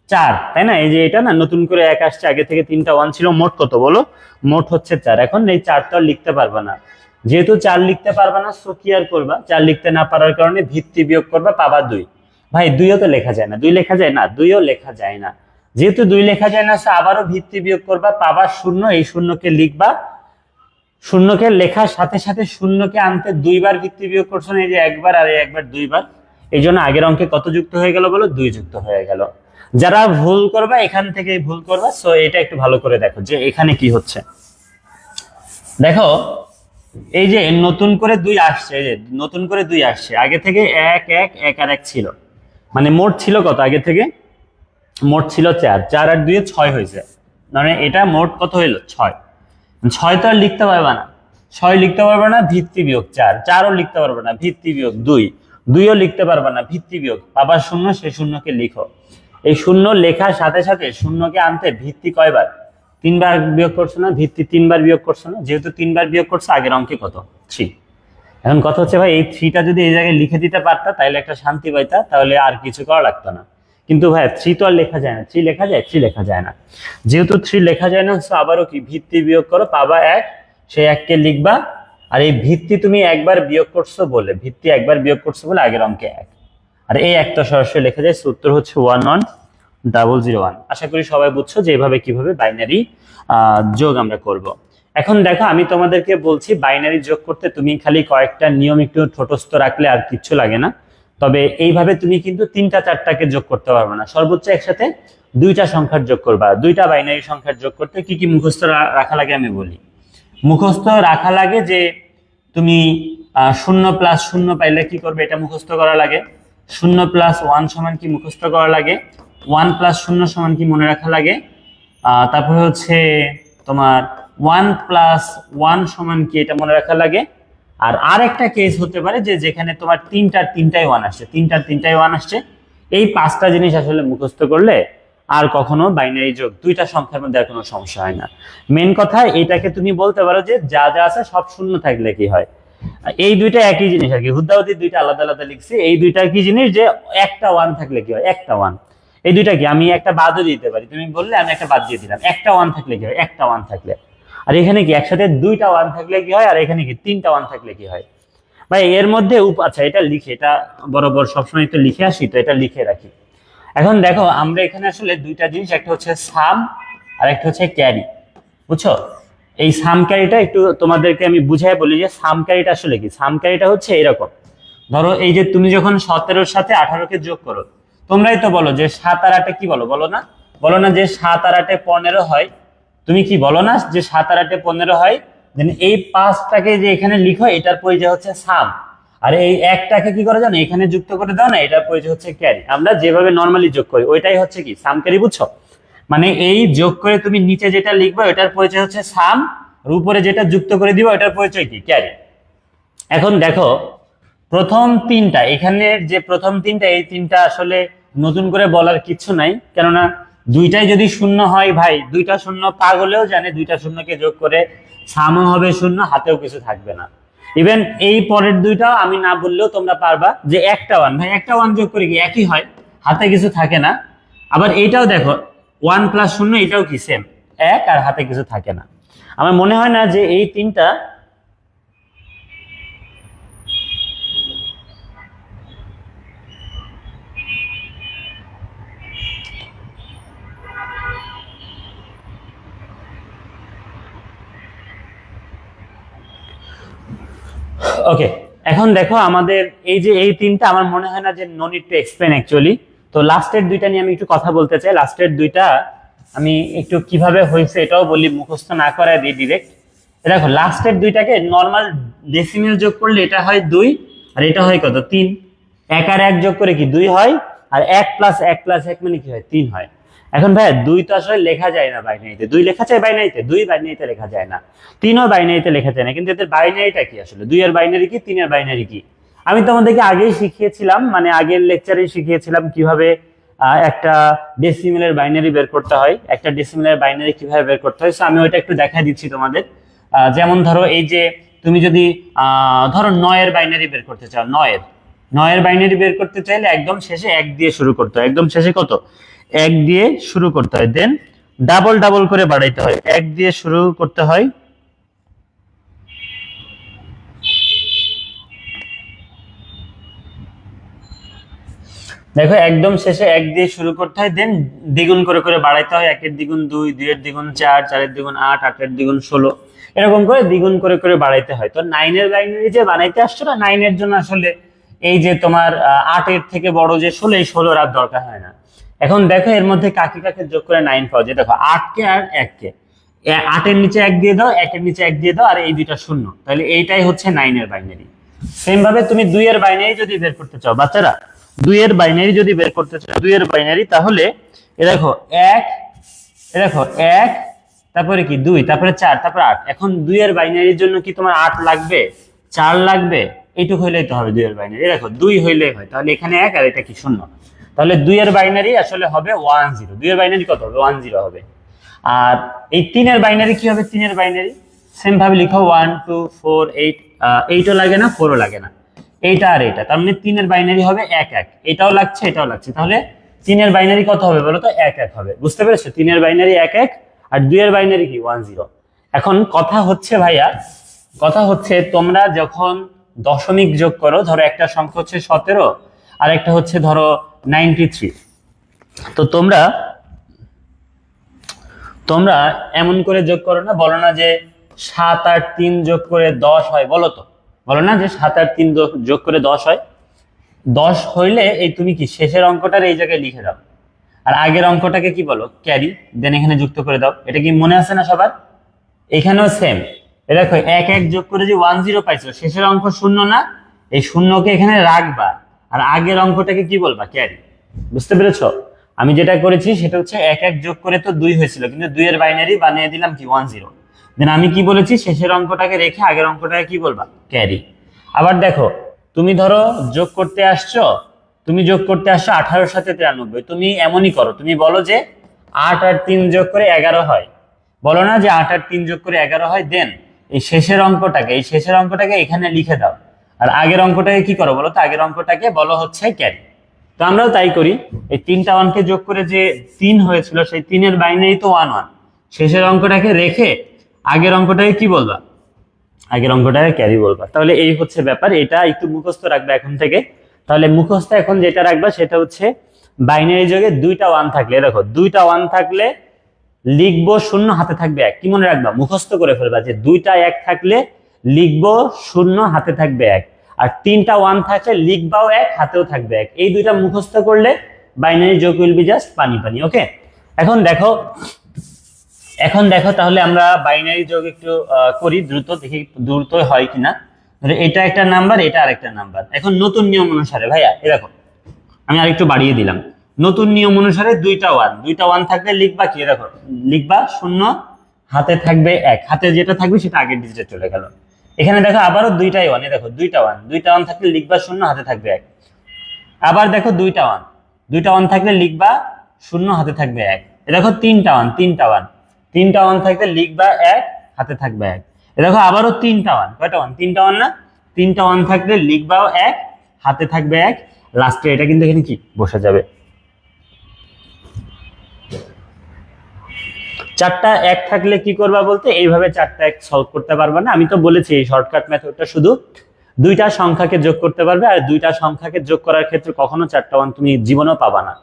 4, তাই না? এই যে এটা না, নতুন করে 1 আসছে, আগে থেকে 3টা 1 ছিল, মোট কত বলো? মোট হচ্ছে 4। এখন এই 4 তো আর লিখতে পারবা না, যেহেতু 4 লিখতে পারবা না, সো কি আর করবা? 4 লিখতে না পারার কারণে ভিত্তি বিয়োগ করবা, পাবা 2। ভাই 2ও তো লেখা যায় না, 2 লেখা যায় না, 2ও লেখা যায় না। যেহেতু 2 লেখা যায় না, সো আবারও ভিত্তি বিয়োগ করবা, পাবা 0, এই শূন্যকে লিখবা, শূন্যকে লেখার সাথে সাথে শূন্যকে আনতে 2বার ভিত্তি বিয়োগ করছো না, এই যে একবার আর একবার 2বার, এই জন্য আগের অঙ্কে কত যুক্ত হয়ে গেল বলো? 2 যুক্ত হয়ে গেল। যারা ভুল করবা এখান থেকে ভুল করবা, সো এটা একটু ভালো করে দেখো যে এখানে কি হচ্ছে। দেখো এই যে নতুন করে 2 আসছে, এই যে নতুন করে 2 আসছে, আগে থেকে 1 1 1 আর 1 ছিল, মানে মোট ছিল কত? আগে থেকে মোট ছিল 4, 4 আর 2 6 হয়েছে, মানে এটা মোট কত হইলো? 6। 6 তো আর লিখতে পারবে না, 6 লিখতে পারবে না, ভিত্তি বিয়োগ 4, 4ও লিখতে পারবে না, ভিত্তি বিয়োগ 2, 2ও লিখতে পারবে না, ভিত্তি বিয়োগ, আবার 0, সেই শূন্যকে লিখো। এই 0 লেখার সাথে সাথে শূন্যকে আনতে ভিত্তি কয়বার? 3বার বিয়োগ করছো না? ভিত্তি 3বার বিয়োগ করছো না? যেহেতু 3বার বিয়োগ করছো, আগের অঙ্কে কত? 3। এখন কথা হচ্ছে ভাই, এই 3টা যদি এই জায়গায় লিখে দিতে পারতা তাহলে একটা শান্তি পাইতা, তাহলে আর কিছু করা লাগতো না। কিন্তু ভাই 3 তো আর লেখা যায় না, 3 লেখা যায়? 3 লেখা যায় না। যেহেতু 3 লেখা যায় না, সো আবারও কি ভিত্তি বিয়োগ করো, পাবা 1, সেই 1কে লিখবা, আর এই ভিত্তি তুমি একবার বিয়োগ করছো বলে, ভিত্তি একবার বিয়োগ করছো বলে আগের অঙ্কে 1, আর এই 1 তো সরাসরি লেখা যায়, উত্তর হচ্ছে 11001। আশা করি সবাই বুঝছো যে এভাবে কিভাবে বাইনারি যোগ আমরা করব। এখন দেখো আমি তোমাদেরকে বলছি, বাইনারি যোগ করতে তুমি খালি কয়েকটা নিয়ম একটু ঠোঁটস্থ রাখলে আর কিচ্ছু লাগে না। তবে এইভাবে তুমি কিন্তু 3টা 4টাকে যোগ করতে পারবে না, সর্বোচ্চ একসাথে 2টা সংখ্যার যোগ করবা। 2টা বাইনারি সংখ্যার যোগ করতে কি কি মুখস্থ রাখা লাগে আমি বলি। মুখস্থ রাখা লাগে যে তুমি 0 + 0 পাইলে কি করবে, এটা মুখস্থ করা লাগে। 0 + 1 সমান কি মুখস্থ করা লাগে। 1 + 0 সমান কি মনে রাখা লাগে। তারপরে হচ্ছে তোমার 1 + 1 সমান কি, এটা মনে রাখা লাগে। আর আরেকটা কেস হতে পারে যে যেখানে তোমার 3টায় 1 আসছে, 3টায় 1 আসছে, এই 5টা জিনিস আসলে মুখস্থ করলে আর কখনো বাইনারি যোগ 2টা সংখ্যার মধ্যে আর কোনো সমস্যা হয় না। মেন কথা এটাকে তুমি বলতে পারো যে যা যা আছে সব শূন্য থাকলে কি হয়। এই 2টা একই জিনিস আর কি, হুদ্দাহুদ্দি 2টা আলাদা আলাদা লিখছি। এই 2টা কি জিনিস, যে একটা 1 থাকলে কি হয়, একটা 1। এই 2টা কি, আমি একটা বাদও দিতে পারি, তুমি বললে আমি একটা বাদ দিয়ে দিলাম। একটা 1 থাকলে কি হয়, একটা 1 থাকলে। আর এখানে কি একসাথে 2টা 1 থাকলে কি হয়, আর এখানে কি 3টা 1 থাকলে কি হয়। ভাই এর মধ্যে আচ্ছা এটা লিখে, এটা বরাবর সবসময় তো লিখে আসি, তো এটা লিখে রাখি। এখন দেখো আমরা এখানে আসলে 2টা জিনিস, একটা হচ্ছে সাম আর একটা হচ্ছে ক্যারি, বুঝছো। এই সাম ক্যারিটা একটু তোমাদেরকে আমি বুঝাই বলি যে সাম ক্যারিটা আসলে কি। সাম ক্যারিটা হচ্ছে এরকম, ধরো এই যে তুমি যখন 17-র সাথে 18কে যোগ করো, তোমরাই তো বলো যে 7 আর 8 কি বলো, বলো না? বলো না যে 7 আর 8 15 হয়। তুমি কি বলো না যে 7 আর 8 15 হয়। দেন এই 5টাকে যে এখানে লিখো, এটার পরিচয় হচ্ছে সাম। আর এই একটাকে কি করে জানো, এখানে যুক্ত করে দাও না, এটার পরিচয় হচ্ছে ক্যারি। আমরা যেভাবে নর্মালি যোগ করি ওইটাই হচ্ছে কি সাম ক্যারি, বুঝছো। মানে এই যোগ করে তুমি নিচে যেটা লিখবে ওটার পরিচয় হচ্ছে সাম, আর উপরে যেটা যুক্ত করে দিবে ওটার পরিচয় কি, ক্যারি। এখন দেখো প্রথম 3টা, এখানে যে প্রথম 3টা, এই 3টা আসলে নতুন করে বলার কিছু নাই, কেননা 2টাই যদি 0 হয় ভাই, 2টা 0 পাগলেও জানে 2টা 0কে যোগ করে সামও হবে 0, হাতেও কিছু থাকবে না। ইভেন এই পরের 2টা আমি না বললেও তোমরা পারবা, যে একটা 1 ভাই, একটা 1 যোগ করে কি একই হয়, হাতে কিছু থাকে না। আবার এইটাও দেখো 1 + 0, এটাও কি সেম 1, আর হাতে কিছু থাকে না। আমার মনে হয় না যে এই 3টা ওকে। এখন দেখো আমাদের এই যে এই 3টা, আমার মনে হয় না যে no need to explain actually. তো লাস্টের 2টা নিয়ে আমি একটু কথা বলতে চাই। লাস্টের 2টা আমি একটু কিভাবে হয়েছে এটাও বলি, মুখস্থ না করায় দিই ডিরেক্ট। দেখো লাস্টের 2টাকে নর্মাল ডেসিমেল যোগ করলে এটা হয় 2, আর এটা হয় কত 3, 1 আর 1 যোগ করে কি 2 হয়, আর 1 প্লাস 1 প্লাস 1 মানে কি হয় 3 হয়। এখন ভাই 2 তো আসলে লেখা যায় না বাইনারিতে, 2 লেখা যায় বাইনারিতে, 2 বাইনারিতে লেখা যায় না, 3ও বাইনারিতে লেখা যায় না, কিন্তু এদের বাইনারিটা কি আসলে, 2 এর বাইনারি কি, 3 এর বাইনারি কি? আমি তোমাদেরকে আগেই শিখিয়েছিলাম, মানে আগের লেকচারে শিখিয়েছিলাম কিভাবে একটা ডেসিমেলের বাইনারি বের করতে হয়, একটা ডেসিমেলের বাইনারি কিভাবে বের করতে হয়। সো আমি ওইটা একটু দেখা দিচ্ছি তোমাদের। যেমন ধরো এই যে তুমি যদি ধরো 9 এর বাইনারি বের করতে চাও, 9 এর বাইনারি বের করতে চাইলে একদম শেষে 1 দিয়ে শুরু করতে হয়, একদম শেষে কত 1 দিয়ে শুরু করতে হয়, দেন ডাবল ডাবল করে বাড়াইতে হয়, 1 দিয়ে শুরু করতে হয়, দেখো একদম শেষে 1 দিয়ে শুরু করতে হয়, দেন দ্বিগুণ করে করে বাড়াইতে হয়, 1 এর দ্বিগুণ 2, 2 এর দ্বিগুণ 4, 4 এর দ্বিগুণ 8, 8 এর দ্বিগুণ 16, এরকম করে দ্বিগুণ করে করে বাড়াইতে হয়। তো 9 এর বাইনারি যে বানাইতে আসছো না, 9 এর জন্য আসলে এই যে তোমার 8 এর থেকে বড় যে 16, এই 16 আর দরকার হয় না। এখন দেখো এর মধ্যে কাকে কাকে যোগ করে 9 পাওয়া যায়, দেখো 8 কে আর 1 কে, 8 এর নিচে 1 দিয়ে দাও, 1 এর নিচে 1 দিয়ে দাও, আর এই দুইটা শূন্য, তাহলে এইটাই হচ্ছে 9 এর বাইনারি। সেম ভাবে তুমি 2 এর বাইনারি যদি বের করতে চাও বাচ্চারা, 2 এর বাইনারি যদি বের করতে চাও, 2 এর বাইনারি, তাহলে এ দেখো 1, এ দেখো 1, তারপরে কি 2, তারপরে 4, তারপরে 8। এখন 2 এর বাইনারির জন্য কি তোমার 8 লাগবে, 4 লাগবে, এইটুকু হইলেই তো হবে 2 এর বাইনারি। দেখো 2 হইলেই হয়, তাহলে এখানে 1 আর এটা কি 0, তাহলে 2 এর বাইনারি আসলে হবে 10, 2 এর বাইনারি কত হবে 10 হবে। আর এই 3 এর বাইনারি কি হবে, 3 এর বাইনারি সেম ভাবে লিখো 1 2 4 8, 8ও লাগে না 4ও লাগে না, এইটা আর এইটা, তার মানে 3 এর বাইনারি হবে 1 1, এটাও লাগছে এটাও লাগছে, তাহলে 3 এর বাইনারি কত হবে বলো তো 1 1 হবে। বুঝতে পেরেছো, 3 এর বাইনারি 1 1 আর 2 এর বাইনারি কি 10। এখন কথা হচ্ছে ভাইয়া, কথা হচ্ছে তোমরা যখন দশমিক যোগ করো, ধরো একটা সংখ্যা হচ্ছে 17 আর একটা হচ্ছে ধরো 93, তো তোমরা তোমরা এমন করে যোগ করো না, বলো না যে 7 আর 3 যোগ করে 10 হয়, বলো তো, বলো না যে 7 আর 3 যোগ করে 10 হয়। 10 হইলে এই তুমি কি শেষের অঙ্কটার এই জায়গায় লিখে দাও, আর আগের অঙ্কটাকে কি বলো ক্যারি, দেন এখানে যুক্ত করে দাও। এটা কি মনে আছে না সবার? এখানেও সেম, এ দেখো 1 1 যোগ করে যে 10 পাইছো, শেষের অঙ্ক শূন্য না, এই শূন্যকে এখানে রাখবা, আর আগের অঙ্কটাকে কি বলবা ক্যারি। বুঝতে পেরেছো? আমি যেটা করেছি সেটা হচ্ছে 1 1 যোগ করে তো 2 হয়েছিল, কিন্তু 2 এর বাইনারি বানিয়ে দিলাম কি 10, দেন আমি কি বলেছি শেষের অঙ্কটাকে রেখে আগের অঙ্কটাকে কি বলবা ক্যারি। আবার দেখো তুমি ধরো যোগ করতে আসছো, তুমি যোগ করতে আসছো 18 সাথে 93, তুমি এমনই করো, তুমি বলো যে 8 আর 3 যোগ করে 11 হয়, বলো না যে 8 আর 3 যোগ করে 11 হয়, দেন এই শেষের অঙ্কটাকে এখানে লিখে দাও, আর আগের অঙ্কটাকে কি করো বলো তো, আগের অঙ্কটাকে বলো হচ্ছে ক্যারি। তো আমরাও তাই করি, এই 3টা 1কে যোগ করে যে 3 হয়েছিল, সেই 3 এর বাইনারি তো 1 1, শেষের অঙ্কটাকে রেখে আগের অঙ্কটাকে কি বলবা, আগের অঙ্কটাকে ক্যারি বলবা। তাহলে এই হচ্ছে ব্যাপার, এটা একটু মুখস্থ রাখবে এখন থেকে। তাহলে মুখস্থ এখন যেটা রাখবা সেটা হচ্ছে বাইনারি যোগে 2টা 1 থাকলে, দেখো 2টা 1 থাকলে লিখবো 0 হাতে থাকবে 1, কি মনে রাখবা, মুখস্থ করে ফেলবা যে 2টা 1 থাকলে লিখবো 0 হাতে থাকবে 1, আর 3টা 1 থাকলে লিখবাও 1 হাতেও থাকবে 1। এই দুইটা মুখস্থ করলে বাইনারি যোগ উইল বি জাস্ট পানি পানি। ওকে, এখন দেখো, এখন দেখো তাহলে আমরা বাইনারি যোগ একটু করি দ্রুত, দেখি দ্রুত হয় কিনা। এটা একটা নাম্বার, এটা আরেকটা নাম্বার। এখন নতুন নিয়ম অনুসারে ভাইয়া এ দেখো আমি আরেকটু বাড়িয়ে দিলাম, নতুন নিয়ম অনুসারে 2টা 1 থাকলে লিখবা কি, দেখো লিখবা 0 হাতে থাকবে 1, হাতে যেটা থাকবে সেটা আগের ডিজিটে চলে গেল। এখানে দেখো আবারও 2টাই 1, দেখো 2টা 1 থাকলে লিখবা 0 হাতে থাকবে 1। আবার দেখো 2টা 1 থাকলে লিখবা 0 হাতে থাকবে 1। দেখো 3টা 1 থাকলে লিখবা 1 হাতে থাকবে 1। দেখো আবারও 3টা 1, কয়টা 1, 3টা 1 না, 3টা 1 থাকলে লিখবাও 1 হাতে থাকবে 1, লাস্টে এটা কিন্তু এখানে কি বসে যাবে। 4টা 1 থাকলে কি করবা বলতে, এইভাবে 4টা 1 সলভ করতে পারবা না, আমি তো বলেছি এই শর্টকাট মেথডটা শুধু 2টা সংখ্যাকে যোগ করতে পারবে, আর 2টা সংখ্যাকে যোগ করার ক্ষেত্রে কখনো 4টা 1 তুমি জীবনেও পাবা না।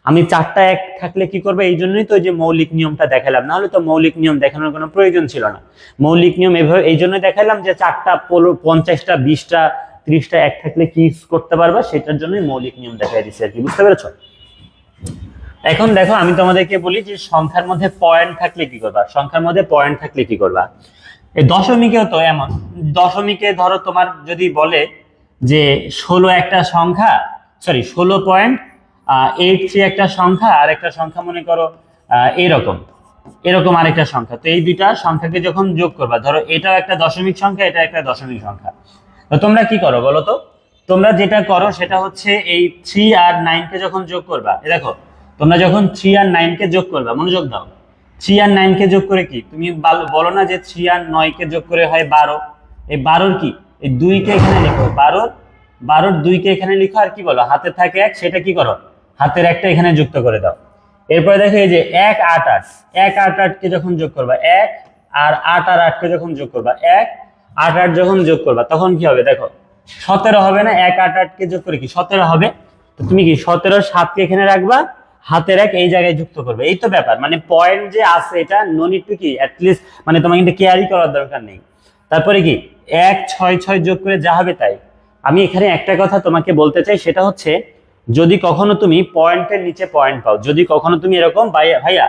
আমি 4টা 1 থাকলে কি করবে, এই জন্যই তো যে মৌলিক নিয়মটা দেখালাম, না হলে তো মৌলিক নিয়ম দেখানোর কোনো প্রয়োজন ছিল না। মৌলিক নিয়ম এভাবে এই জন্য দেখালাম যে 4টা 50টা 20টা 30টা 1 থাকলে কি করতে পারবা, সেটার জন্যই মৌলিক নিয়ম দেখাই দিচ্ছি আর কি। বুঝতে পেরেছো? এখন দেখো আমি তোমাদেরকে বলি যে সংখ্যার মধ্যে পয়েন্ট থাকলে কি করবা, সংখ্যার মধ্যে পয়েন্ট থাকলে কি করবা। এই দশমিকেও তো এমন, দশমিকে ধরো তোমার যদি বলে যে 16 একটা সংখ্যা, সরি 16.83 একটা সংখ্যা, আর একটা সংখ্যা মনে করো এরকম এরকম আরেকটা সংখ্যা। তো এই দুইটা সংখ্যাকে যখন যোগ করবা, ধরো এটাও একটা দশমিক সংখ্যা, এটা একটা দশমিক সংখ্যা, তো তোমরা কি করো বলো তো? তোমরা যেটা করো সেটা হচ্ছে এই 3 আর 9 কে যখন যোগ করবা, এই দেখো তোমরা যখন 3 আর 9 কে যোগ করবা, মনোযোগ দাও, 3 আর 9 কে যোগ করে কি তুমি বলো না যে 3 আর 9 কে যোগ করে হয় 12? এই 12 কি এই 2 কে এখানে লিখো, 12 2 কে এখানে লিখো, আর কি বলো হাতে থাকে 1, সেটা কি করো হাতের একটা এখানে যুক্ত করে দাও। এরপরে দেখো এই যে 1 8 8, 1 8 8 কে যখন যোগ করবা, 1 আর 8 আর 8 কে যখন যোগ করবা, 1 8 8 যখন যোগ করবা, তখন কি হবে দেখো 17 হবে না? 1 8 8 কে যোগ করে কি 17 হবে? তো তুমি কি 17 7 কে এখানে রাখবা, হাতের 1 এই জায়গায় যুক্ত করবে, এই তো ব্যাপার। মানে পয়েন্ট যে আছে এটা নো নিড টু কি অ্যাটলিস্ট মানে তোমাকে কিন্তু কেয়ারই করার দরকার নেই। তারপরে কি 1 6 6 যোগ করে যা হবে তাই। আমি এখানে একটা কথা তোমাকে বলতে চাই, সেটা হচ্ছে যদি কখনো তুমি পয়েন্টের নিচে পয়েন্ট পাও, যদি কখনো তুমি এরকম ভাইয়া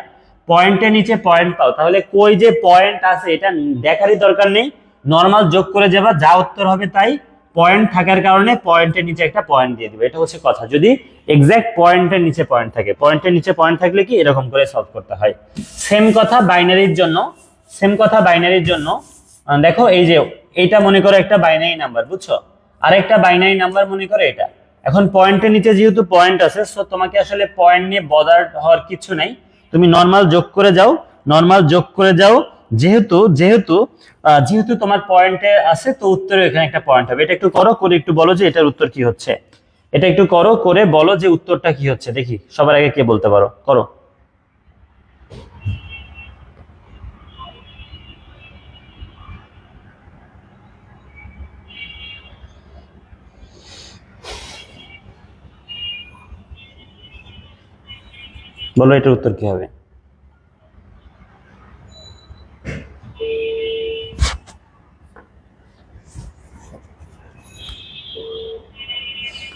পয়েন্টের নিচে পয়েন্ট পাও, তাহলে কই যে পয়েন্ট আছে এটা দেখারই দরকার নেই, নর্মাল যোগ করে যাবা, যা উত্তর হবে তাই। পয়েন্ট থাকার কারণে পয়েন্টের নিচে একটা পয়েন্ট দিয়ে দিবে, এটা হচ্ছে কথা। যদি এক্সাক্ট পয়েন্টের নিচে পয়েন্ট থাকে, পয়েন্টের নিচে পয়েন্ট থাকলে কি এরকম করে সলভ করতে হয়। সেম কথা বাইনারির জন্য, সেম কথা বাইনারির জন্য। দেখো এই যে এইটা মনে করো একটা বাইনারি নাম্বার, বুঝছো? আরেকটা বাইনারি নাম্বার মনে করো এটা। এখন পয়েন্টের নিচে যেহেতু পয়েন্ট আছে, সো তোমাকে আসলে পয়েন্ট নিয়ে বদার হওয়ার কিছু নাই, তুমি নর্মাল যোগ করে যাও, নর্মাল যোগ করে যাও। যেহেতু যেহেতু যেহেতু তোমার পয়েন্টে আছে, তো উত্তরে এখানে একটা পয়েন্ট হবে। এটা একটু করো, করে একটু বলো যে এটার উত্তর কি হচ্ছে। এটা একটু করো, করে বলো যে উত্তরটা কি হচ্ছে, দেখি সবার আগে কে বলতে পারো, করো। বলো এটার উত্তর কি হবে।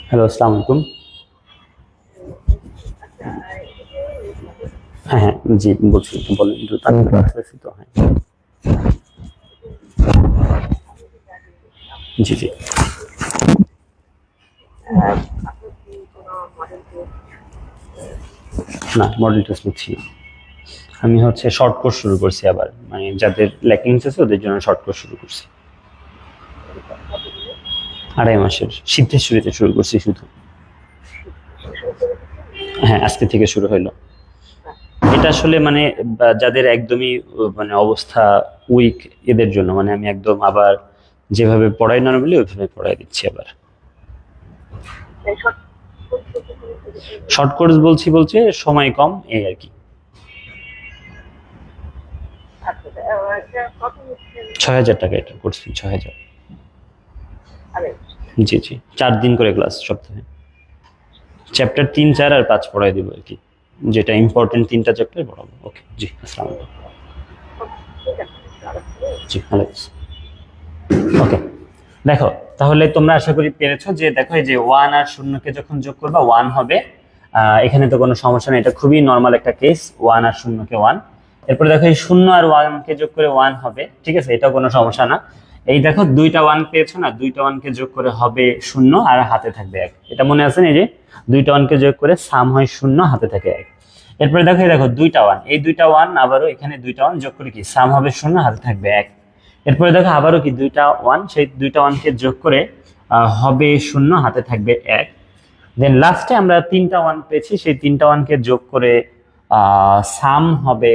হ্যালো, আসসালামু আলাইকুম। হ্যাঁ হ্যাঁ জি বলছি, বলেন একটু তাড়াতাড়ি তো। হ্যাঁ জি জি। না, মডেল টেস্ট নিচ্ছি না, আমি হচ্ছে শর্ট কোর্স শুরু করছি আবার, মানে যাদের ল্যাকিংস আছে ওদের জন্য শর্ট কোর্স শুরু করছি। 2.5 মাসের, সিদ্ধেশ্বরীতে শুরু করছি শুধু। হ্যাঁ আজকে থেকে শুরু হলো। এটা আসলে মানে যাদের একদমই মানে অবস্থা উইক এদের জন্য, মানে আমি একদম আবার যেভাবে পড়াই নরমালি ওইভাবে পড়াই দিচ্ছি আবার। শর্ট কোর্স বলছি বলছে সময় কম এই আর কি। 6,000 টাকা এটা করছি, 6,000। জি জি, 4 দিন করে ক্লাস সপ্তাহে, চ্যাপ্টার 3 4 আর 5 পড়াই দিব আর কি, যেটা ইম্পর্টেন্ট 3টা চ্যাপ্টার পড়াবো। ওকে জি, আসসালামু আলাইকুম। জি আলাইকুম। ওকে দেখো, তাহলে তোমরা আশা করি পেরেছো যে দেখো এই যে 1 আর 0 কে যখন যোগ করবা 1 হবে। এখানে তো কোনো সমস্যা নেই, এটা খুবই নর্মাল একটা কেস, 1 আর 0 কে 1। এরপরে দেখো এই 0 আর 1 কে যোগ করে 1 হবে, ঠিক আছে, এটাও কোনো সমস্যা না। এই দেখো 2টা 1 পেয়েছো না, 2টা 1 কে যোগ করে হবে 0 আর হাতে থাকবে 1, এটা মনে আছে না? এই যে 2টা 1 কে যোগ করে সাম হয় 0, হাতে থাকে 1। এরপরে দেখো এই দেখো 2টা 1, এই 2টা 1 আবারও এখানে 2টা 1 যোগ করে কি সাম হবে 0, হাতে থাকবে 1। এরপরে দেখো আবারও কি 2টা 1, সেই 2টা 1 কে যোগ করে হবে 0, হাতে থাকবে 1। দেন লাস্টে আমরা 3টা 1 পেয়েছি, সেই 3টা 1 কে যোগ করে সাম হবে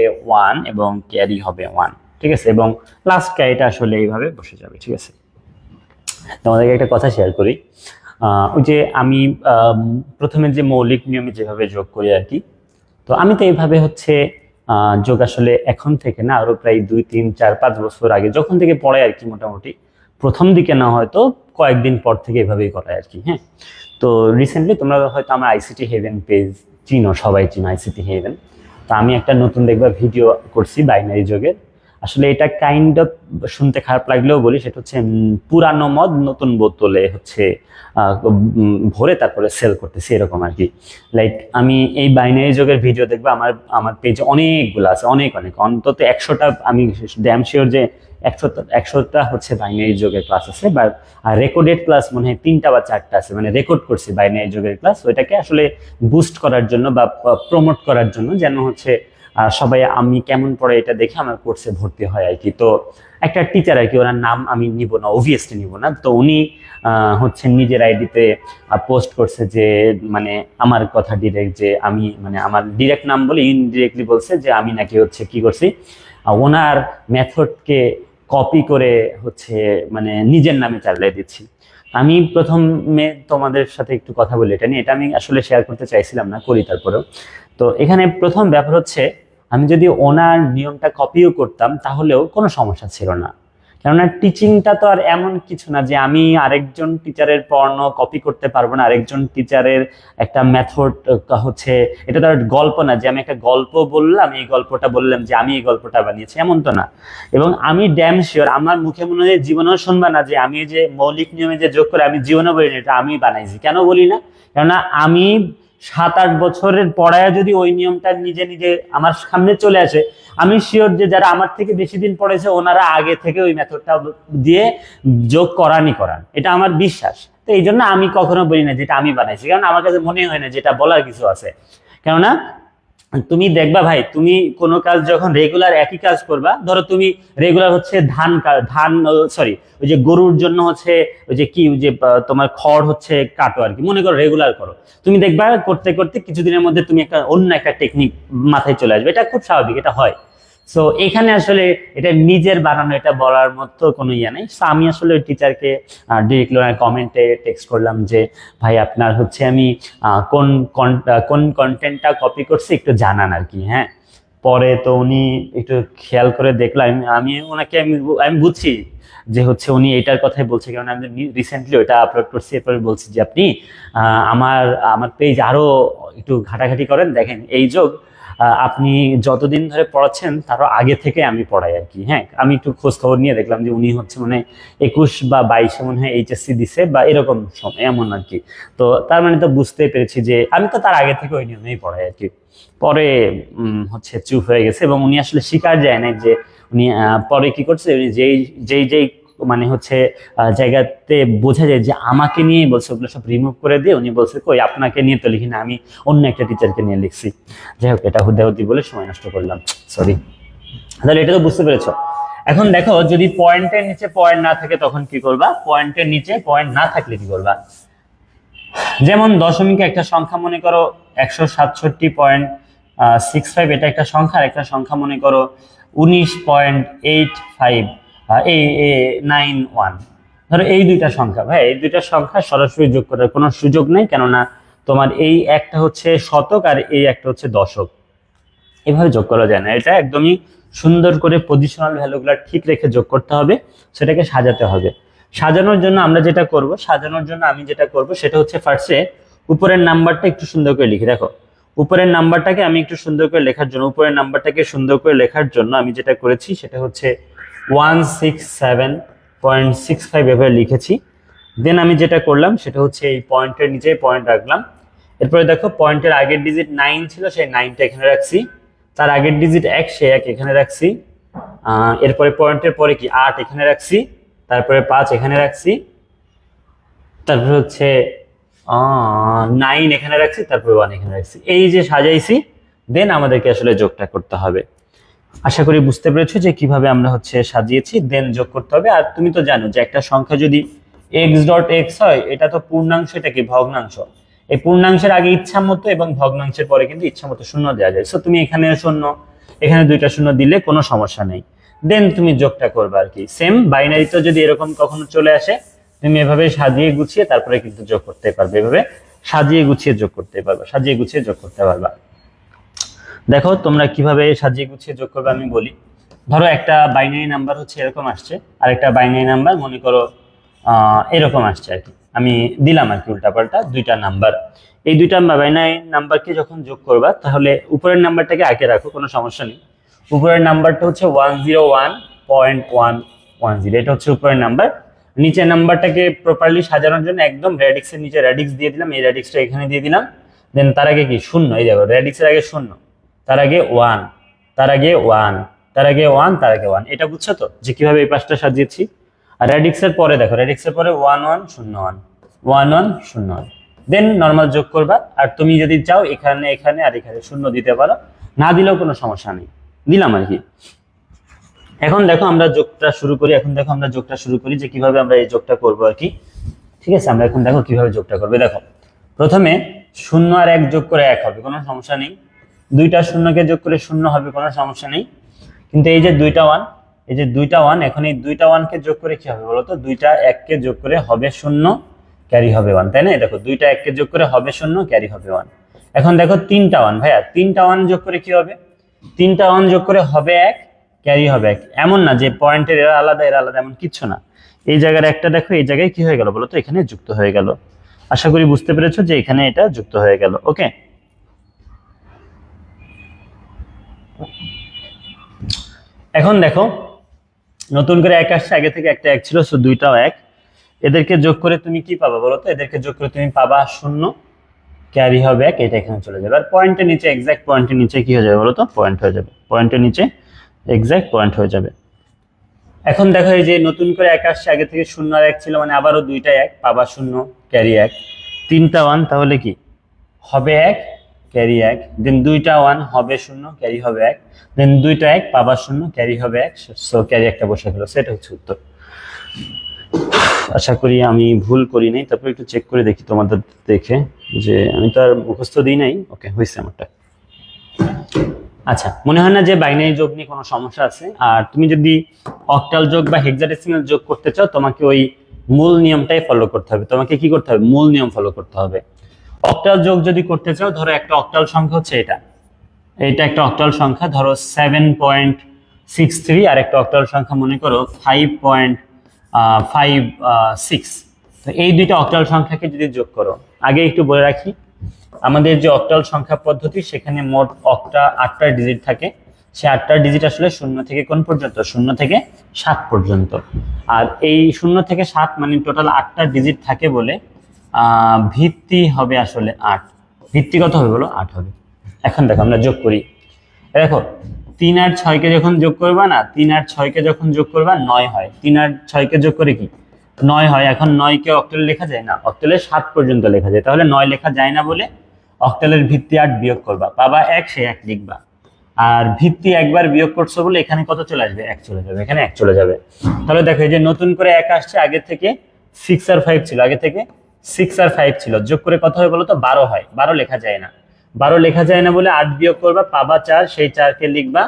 1 এবং ক্যারি হবে 1, ঠিক আছে, এবং লাস্ট ক্যারিটা আসলে এইভাবে বসে যাবে, ঠিক আছে। তোমাদেরকে একটা কথা শেয়ার করি, ওই যে আমি প্রথমে যে মৌলিক নিয়মে যেভাবে যোগ করি আর কি, তো আমি তো এইভাবে হচ্ছে যোগ আসলে এখন থেকে না, আরো প্রায় 2 3 4 5 বছর আগে যখন থেকে পড়াই আর কি, মোটামুটি প্রথম দিকে না হয়তো কয়েকদিন পর থেকে এভাবেই করাই আর কি। হ্যাঁ, তো রিসেন্টলি তোমরা হয়তো আমার আইসিটি হেভেন পেজ চিনো, সবাই চিনো আইসিটি হেভেন। তো আমি একটা নতুন দেখবা ভিডিও করছি বাইনারি যোগের, আসলে এটা কাইন্ড অফ শুনতে খারাপ লাগলেও বলি, সেটা হচ্ছে পুরানো মদ নতুন বোতলে হচ্ছে ভরে তারপরে সেল করতেছি এরকম আর কি। লাইক আমি এই বাইনারি যোগের ভিডিও দেখবো, আমার আমার পেজে অনেকগুলো আছে, অনেক অনেক, অন্তত 100টা, আমি ড্যাম শিওর যে 100টা হচ্ছে বাইনারি যোগের ক্লাস আছে। বা রেকর্ডেড ক্লাস মনে হয় 3টা বা 4টা আছে, মানে রেকর্ড করছি বাইনারি যোগের ক্লাস, ওইটাকে আসলে বুস্ট করার জন্য বা প্রমোট করার জন্য, যেন হচ্ছে সবাই আমি কেমন পড়ে এটা দেখে আমার কোর্সে ভর্তি হয় আর কি। তো একটা টিচার আর কি, ওনার নাম আমি নিব না, অবভিয়াসলি নিব না, তো উনি হচ্ছে নিজের আইডিতে পোস্ট করছে যে মানে আমার কথা ডিরেক্ট, যে আমি মানে আমার ডিরেক্ট নাম বলে ইনডিরেক্টলি বলছে যে আমি নাকি হচ্ছে কি করছি, ওনার মেথডকে কপি করে হচ্ছে মানে নিজের নামে চালিয়ে দিচ্ছি। আমি প্রথমে তোমাদের সাথে একটু কথা বলি এটা নিয়ে, এটা আমি আসলে শেয়ার করতে চাইছিলাম না, করি তারপরেও। তো এখানে প্রথম ব্যাপার হচ্ছে, আমি যদি ওনার নিয়মটা কপিও করতাম তাহলেও কোনো সমস্যা ছিল না, কেননা টিচিংটা তো আর এমন কিছু না যে আমি আরেকজন টিচারের পড়ানো কপি করতে পারবো না, আরেকজন টিচারের একটা মেথড হচ্ছে, এটা তো আর গল্প না যে আমি একটা গল্প বললাম, এই গল্পটা বললাম যে আমি এই গল্পটা বানিয়েছি, এমন তো না। এবং আমি ড্যাম শিওর আমার মুখে মনে হয় জীবনেও শুনবা না যে আমি যে মৌলিক নিয়মে যে যোগ করে আমি জীবনে বলিনি এটা আমি বানাইছি। কেন বলি না? কেননা আমি 7-8 বছরের পড়ায় যদি ওই নিয়মটা নিজে নিজে আমার সামনে চলে আসে, আমি শিওর যে যারা আমার থেকে বেশি দিন পড়েছে ওনারা আগে থেকে ওই মেথডটা দিয়ে যোগ করান, এটা আমার বিশ্বাস। তো এই জন্য আমি কখনো বলি না যেটা আমি বানাইছি, কারণ আমার কাছে মনে হয় না যেটা বলার কিছু আছে। কেননা তুমি দেখবা ভাই, তুমি কোনো কাজ যখন রেগুলার একই কাজ করবা, ধরো তুমি রেগুলার হচ্ছে ধান সরি ওই যে গরুর জন্য হচ্ছে ওই যে কি, ওই যে তোমার খড় হচ্ছে কাটো আর কি, মনে করো রেগুলার করো, তুমি দেখবা করতে করতে কিছুদিনের মধ্যে তুমি একটা অন্য একটা টেকনিক মাথায় চলে আসবে, এটা খুব স্বাভাবিক, এটা হয়। সো এখানে আসলে এটা নিজের বানানো, এটা বলার মতো কোনো ইয়ে নেই। সো আমি আসলে ওই টিচারকে ডিরেক্টলি কমেন্টে টেক্সট করলাম যে ভাই আপনার হচ্ছে আমি কোন কোন কন্টেন্টটা কপি করছি একটু জানান আর কি। হ্যাঁ, পরে তো উনি একটু খেয়াল করে দেখলাম, আমি ওনাকে আমি বুঝছি যে হচ্ছে উনি এটার কথাই বলছে, কারণ আমি রিসেন্টলি ওটা আপলোড করছি। এরপরে বলছি যে আপনি আমার আমার পেজ আরো একটু ঘাটাঘাটি করেন, দেখেন এই যোগ আপনি যতদিন ধরে পড়াচ্ছেন তারও আগে থেকে আমি পড়াই আর কি। হ্যাঁ, আমি একটু খোঁজ খবর নিয়ে দেখলাম যে উনি হচ্ছে মানে 21 বা 22 মনে হয় এইচএসসি দিছে বা এরকম সময় এমন আর কি। তো তার মানে তো বুঝতে পেরেছি যে আমি তো তার আগে থেকে ওই নিয়মেই পড়াই আর কি। পরে হচ্ছে চুপ হয়ে গেছে, এবং উনি আসলে স্বীকার যায় না যে উনি পরে কি করছে, উনি যেই যেই যেই মানে হচ্ছে জায়গাতে বোঝা যায় যে আমাকে নিয়ে বলছে, ওগুলো সব রিমুভ করে দিয়ে উনি বলছে কই আপনাকে নিয়ে তো লিখি না, আমি অন্য একটা টিচারকে নিয়ে লিখছি। যাই হোক, এটা হুদাহুদি বলে সময় নষ্ট করলাম, সরি। তাহলে এটা তো বুঝতে পেরেছো। এখন দেখো, যদি পয়েন্টের নিচে পয়েন্ট না থাকে তখন কি করবা, পয়েন্টের নিচে পয়েন্ট না থাকলে কি করবা। যেমন দশমিকে একটা সংখ্যা মনে করো 167.65, এটা একটা সংখ্যা, আর একটা সংখ্যা মনে করো 19.8591। ধরো এই দুইটা সংখ্যা, ভাই এই দুইটা সংখ্যা সরাসরি যোগ করার কোনো সুযোগ নেই, কেননা তোমার এই একটা হচ্ছে শতক আর এই একটা হচ্ছে দশক, এভাবে যোগ করা যায় না। এটা একদমই সুন্দর করে পজিশনাল ভ্যালুগুলো ঠিক রেখে যোগ করতে হবে, সেটাকে সাজাতে হবে। সাজানোর জন্য আমরা যেটা করব, সাজানোর জন্য আমি যেটা করব সেটা হচ্ছে ফার্স্টে উপরের নাম্বারটা একটু সুন্দর করে লিখে রাখো। উপরের নাম্বারটাকে আমি একটু সুন্দর করে লেখার জন্য, উপরের নাম্বারটাকে সুন্দর করে লেখার জন্য আমি যেটা করেছি সেটা হচ্ছে 167.65 এভাবে লিখেছি। দেন আমি যেটা করলাম সেটা হচ্ছে এই পয়েন্টের নিচে পয়েন্ট রাখলাম। এরপরে দেখো পয়েন্টের আগের ডিজিট 9 ছিল, সেই 9টা এখানে রাখছি। তার আগের ডিজিট 1, সে 1 এখানে রাখছি। এরপরে পয়েন্টের পরে কি 8 এখানে রাখছি, তারপরে 5 এখানে রাখছি, তারপরে হচ্ছে 9 এখানে রাখছি, তারপরে 1 এখানে রাখছি। এই যে সাজাইছি, দেন আমাদেরকে আসলে যোগটা করতে হবে। আশা করি বুঝতে পেরেছো যে কিভাবে আমরা হচ্ছে সাজিয়েছি, দেন যোগ করতে হবে। আর তুমি তো জানো যে একটা সংখ্যা যদি x.x হয়, এটা তো পূর্ণাংশ, এটা কি ভগ্নাংশ। এই পূর্ণাংশের আগে ইচ্ছা মতো এবং ভগ্নাংশের পরে কিন্তু ইচ্ছা মতো শূন্য দেওয়া যায়। সো তুমি এখানে শূন্য, এখানে দুইটা শূন্য দিলে কোনো সমস্যা নেই। দেন তুমি যোগটা করবে আর কি। সেম বাইনারিতে যদি এরকম কখনো চলে আসে, তুমি এভাবে সাজিয়ে গুছিয়ে তারপরে কিন্তু যোগ করতে পারবে, এভাবে সাজিয়ে গুছিয়ে যোগ করতে পারবে, সাজিয়ে গুছিয়ে যোগ করতে পারবা। দেখো তোমরা কিভাবে সাজিয়ে গুছিয়ে যোগ করবে আমি বলি। ধরো একটা বাইনারি নাম্বার হচ্ছে এরকম আসছে, আর একটা বাইনারি নাম্বার মনে করো এরকম আসছে আর কি। আমি দিলাম আর কি উল্টাপাল্টা দুইটা নাম্বার। এই দুইটা বাইনারি নাম্বারকে যখন যোগ করবা, তাহলে উপরের নাম্বারটাকে আগে রাখো, কোনো সমস্যা নেই। উপরের নাম্বারটা হচ্ছে 101.110, এটা হচ্ছে উপরের নাম্বার। নিচের নাম্বারটাকে প্রপারলি সাজানোর জন্য একদম রেডিক্সের নিচে রেডিক্স দিয়ে দিলাম, এই রেডিক্সটা এখানে দিয়ে দিলাম। দেন তার আগে কি শূন্য, এই দেখো রেডিক্সের আগে শূন্য, তার আগে 1, তার আগে 1, তার আগে 1, তার আগে 1। এটা বুঝছো তো যে কিভাবে এই পাশটা সাজিয়েছি? আর রেডিক্সের পরে দেখো, রেডিক্সের পরে 1101, 1101, দেন নর্মাল যোগ করবা। আর তুমি যদি চাও এখানে এখানে আর এখানে শূন্য দিতে পারো, না দিলেও কোনো সমস্যা নেই, দিলাম আর কি। এখন দেখো আমরা যোগটা শুরু করি, যে কিভাবে আমরা এই যোগটা করবো আর কি। ঠিক আছে, আমরা এখন দেখো কিভাবে যোগটা করবে। দেখো প্রথমে 0 আর 1 যোগ করে 1 হবে, কোনো সমস্যা নেই। 2টা শূন্যকে যোগ করে 0 হবে, কোনো সমস্যা নেই। কিন্তু এই যে 2টা 1, এই যে 2টা 1, এখন এই 2টা 1কে যোগ করে কি হবে বলতো? 2টা 1কে যোগ করে হবে 0, ক্যারি হবে 1, তাই না? দেখো 2টা 1কে যোগ করে হবে 0, ক্যারি হবে 1। এখন দেখো 3টা 1, ভাইয়া 3টা 1 যোগ করে কি হবে? 3টা 1 যোগ করে হবে 1, ক্যারি হবে 1। এমন না যে পয়েন্টের এরা আলাদা এমন কিছু না। এই জায়গার একটা দেখো, এই জায়গায় কি হয়ে গেল বলতো? এখানে যুক্ত হয়ে গেল। আশা করি বুঝতে পেরেছো যে এখানে এটা যুক্ত হয়ে গেল। ওকে, এখন দেখো নতুন করে 1 আসছে, আগে থেকে একটা 1 ছিল, সো 2টাও 1। এদেরকে যোগ করে তুমি কি পাবা বলতো? এদেরকে যোগ করে তুমি পাবা 0, ক্যারি হবে 1, এটা এখানে চলে যাবে। আর পয়েন্টের নিচে, এক্সাক্ট পয়েন্টের নিচে কি হয়ে যাবে বলতো? পয়েন্ট হয়ে যাবে, পয়েন্টের নিচে এক্সাক্ট পয়েন্ট হয়ে যাবে। এখন দেখো এই যে নতুন করে 1 আসছে, আগে থেকে 0 আর 1 ছিল, মানে আবারও 2টা 1, পাবা 0, ক্যারি 1। 3টা 1 তাহলে কি হবে 1, ক্যারি 1। দেন 2টা 1 হবে 0, ক্যারি হবে 1। দেন 2টা 1 পাবা 0, ক্যারি হবে 1, সো ক্যারি একটা বসে গেল। সেটা হচ্ছে উত্তর। আশা করি আমি ভুল করি নাই, তারপর একটু চেক করে দেখি তোমাদের দেখে, যে আমি তো আর মুখস্থ দিই নাই। ওকে, হয়েছে আমারটা। আচ্ছা, মনে হয় না যে বাইনারি যোগ নিয়ে কোনো সমস্যা আছে। আর তুমি যদি অক্টাল যোগ বা হেক্সাডেসিমাল যোগ করতে চাও, তোমাকে ওই মূল নিয়মটাই ফলো করতে হবে। তোমাকে কি করতে হবে? মূল নিয়ম ফলো করতে হবে। অক্টাল যোগ যদি করতে চাও, ধরো একটা অক্টাল সংখ্যা হচ্ছে এটা একটা অক্টাল সংখ্যা, ধরো 7.63, আর একটা অক্টাল সংখ্যা মনে করো 5.56। তো এই দুইটা অক্টাল সংখ্যাকে যদি যোগ করো, আগে একটু বলে রাখি, আমাদের যে অক্টাল সংখ্যা পদ্ধতি, সেখানে মোট অক্টা 8টা ডিজিট থাকে। সে 8টা ডিজিট আসলে 0 থেকে কোন পর্যন্ত? 0 থেকে 7 পর্যন্ত। আর এই 0 থেকে 7 মানে টোটাল 8টা ডিজিট থাকে বলে ভিত্তি হবে আসলে 8। ভিত্তি কত হবে বলো? 8 হবে। এখন দেখো আমরা যোগ করি। দেখো 3 আর 6কে যখন যোগ করবা না, 3 আর 6কে যখন যোগ করবা 9 হয়। 3 আর 6কে যোগ করে কি 9 হয়। এখন 9কে অক্টালে লেখা যায় না, অক্টালে 7 পর্যন্ত লেখা যায়। তাহলে 9 লেখা যায় না বলে অক্টালের ভিত্তি 8 বিয়োগ করবা, পাবা 1, সে 1 লিখবা। আর ভিত্তি একবার বিয়োগ করছো বলে এখানে কত চলে আসবে? 1 চলে যাবে, এখানে 1 চলে যাবে। তাহলে দেখো এই যে নতুন করে 1 আসছে, আগে থেকে 6 আর 5 ছিল, আগে থেকে 6 আর 5 ছিল, যোগ করে কত হয় বলো তো? 12 হয়। 12 লেখা যায় না, 12 লেখা যায় না বলে 8 বিয়োগ করবা, পাবা 4, সেই 4কে লিখবা।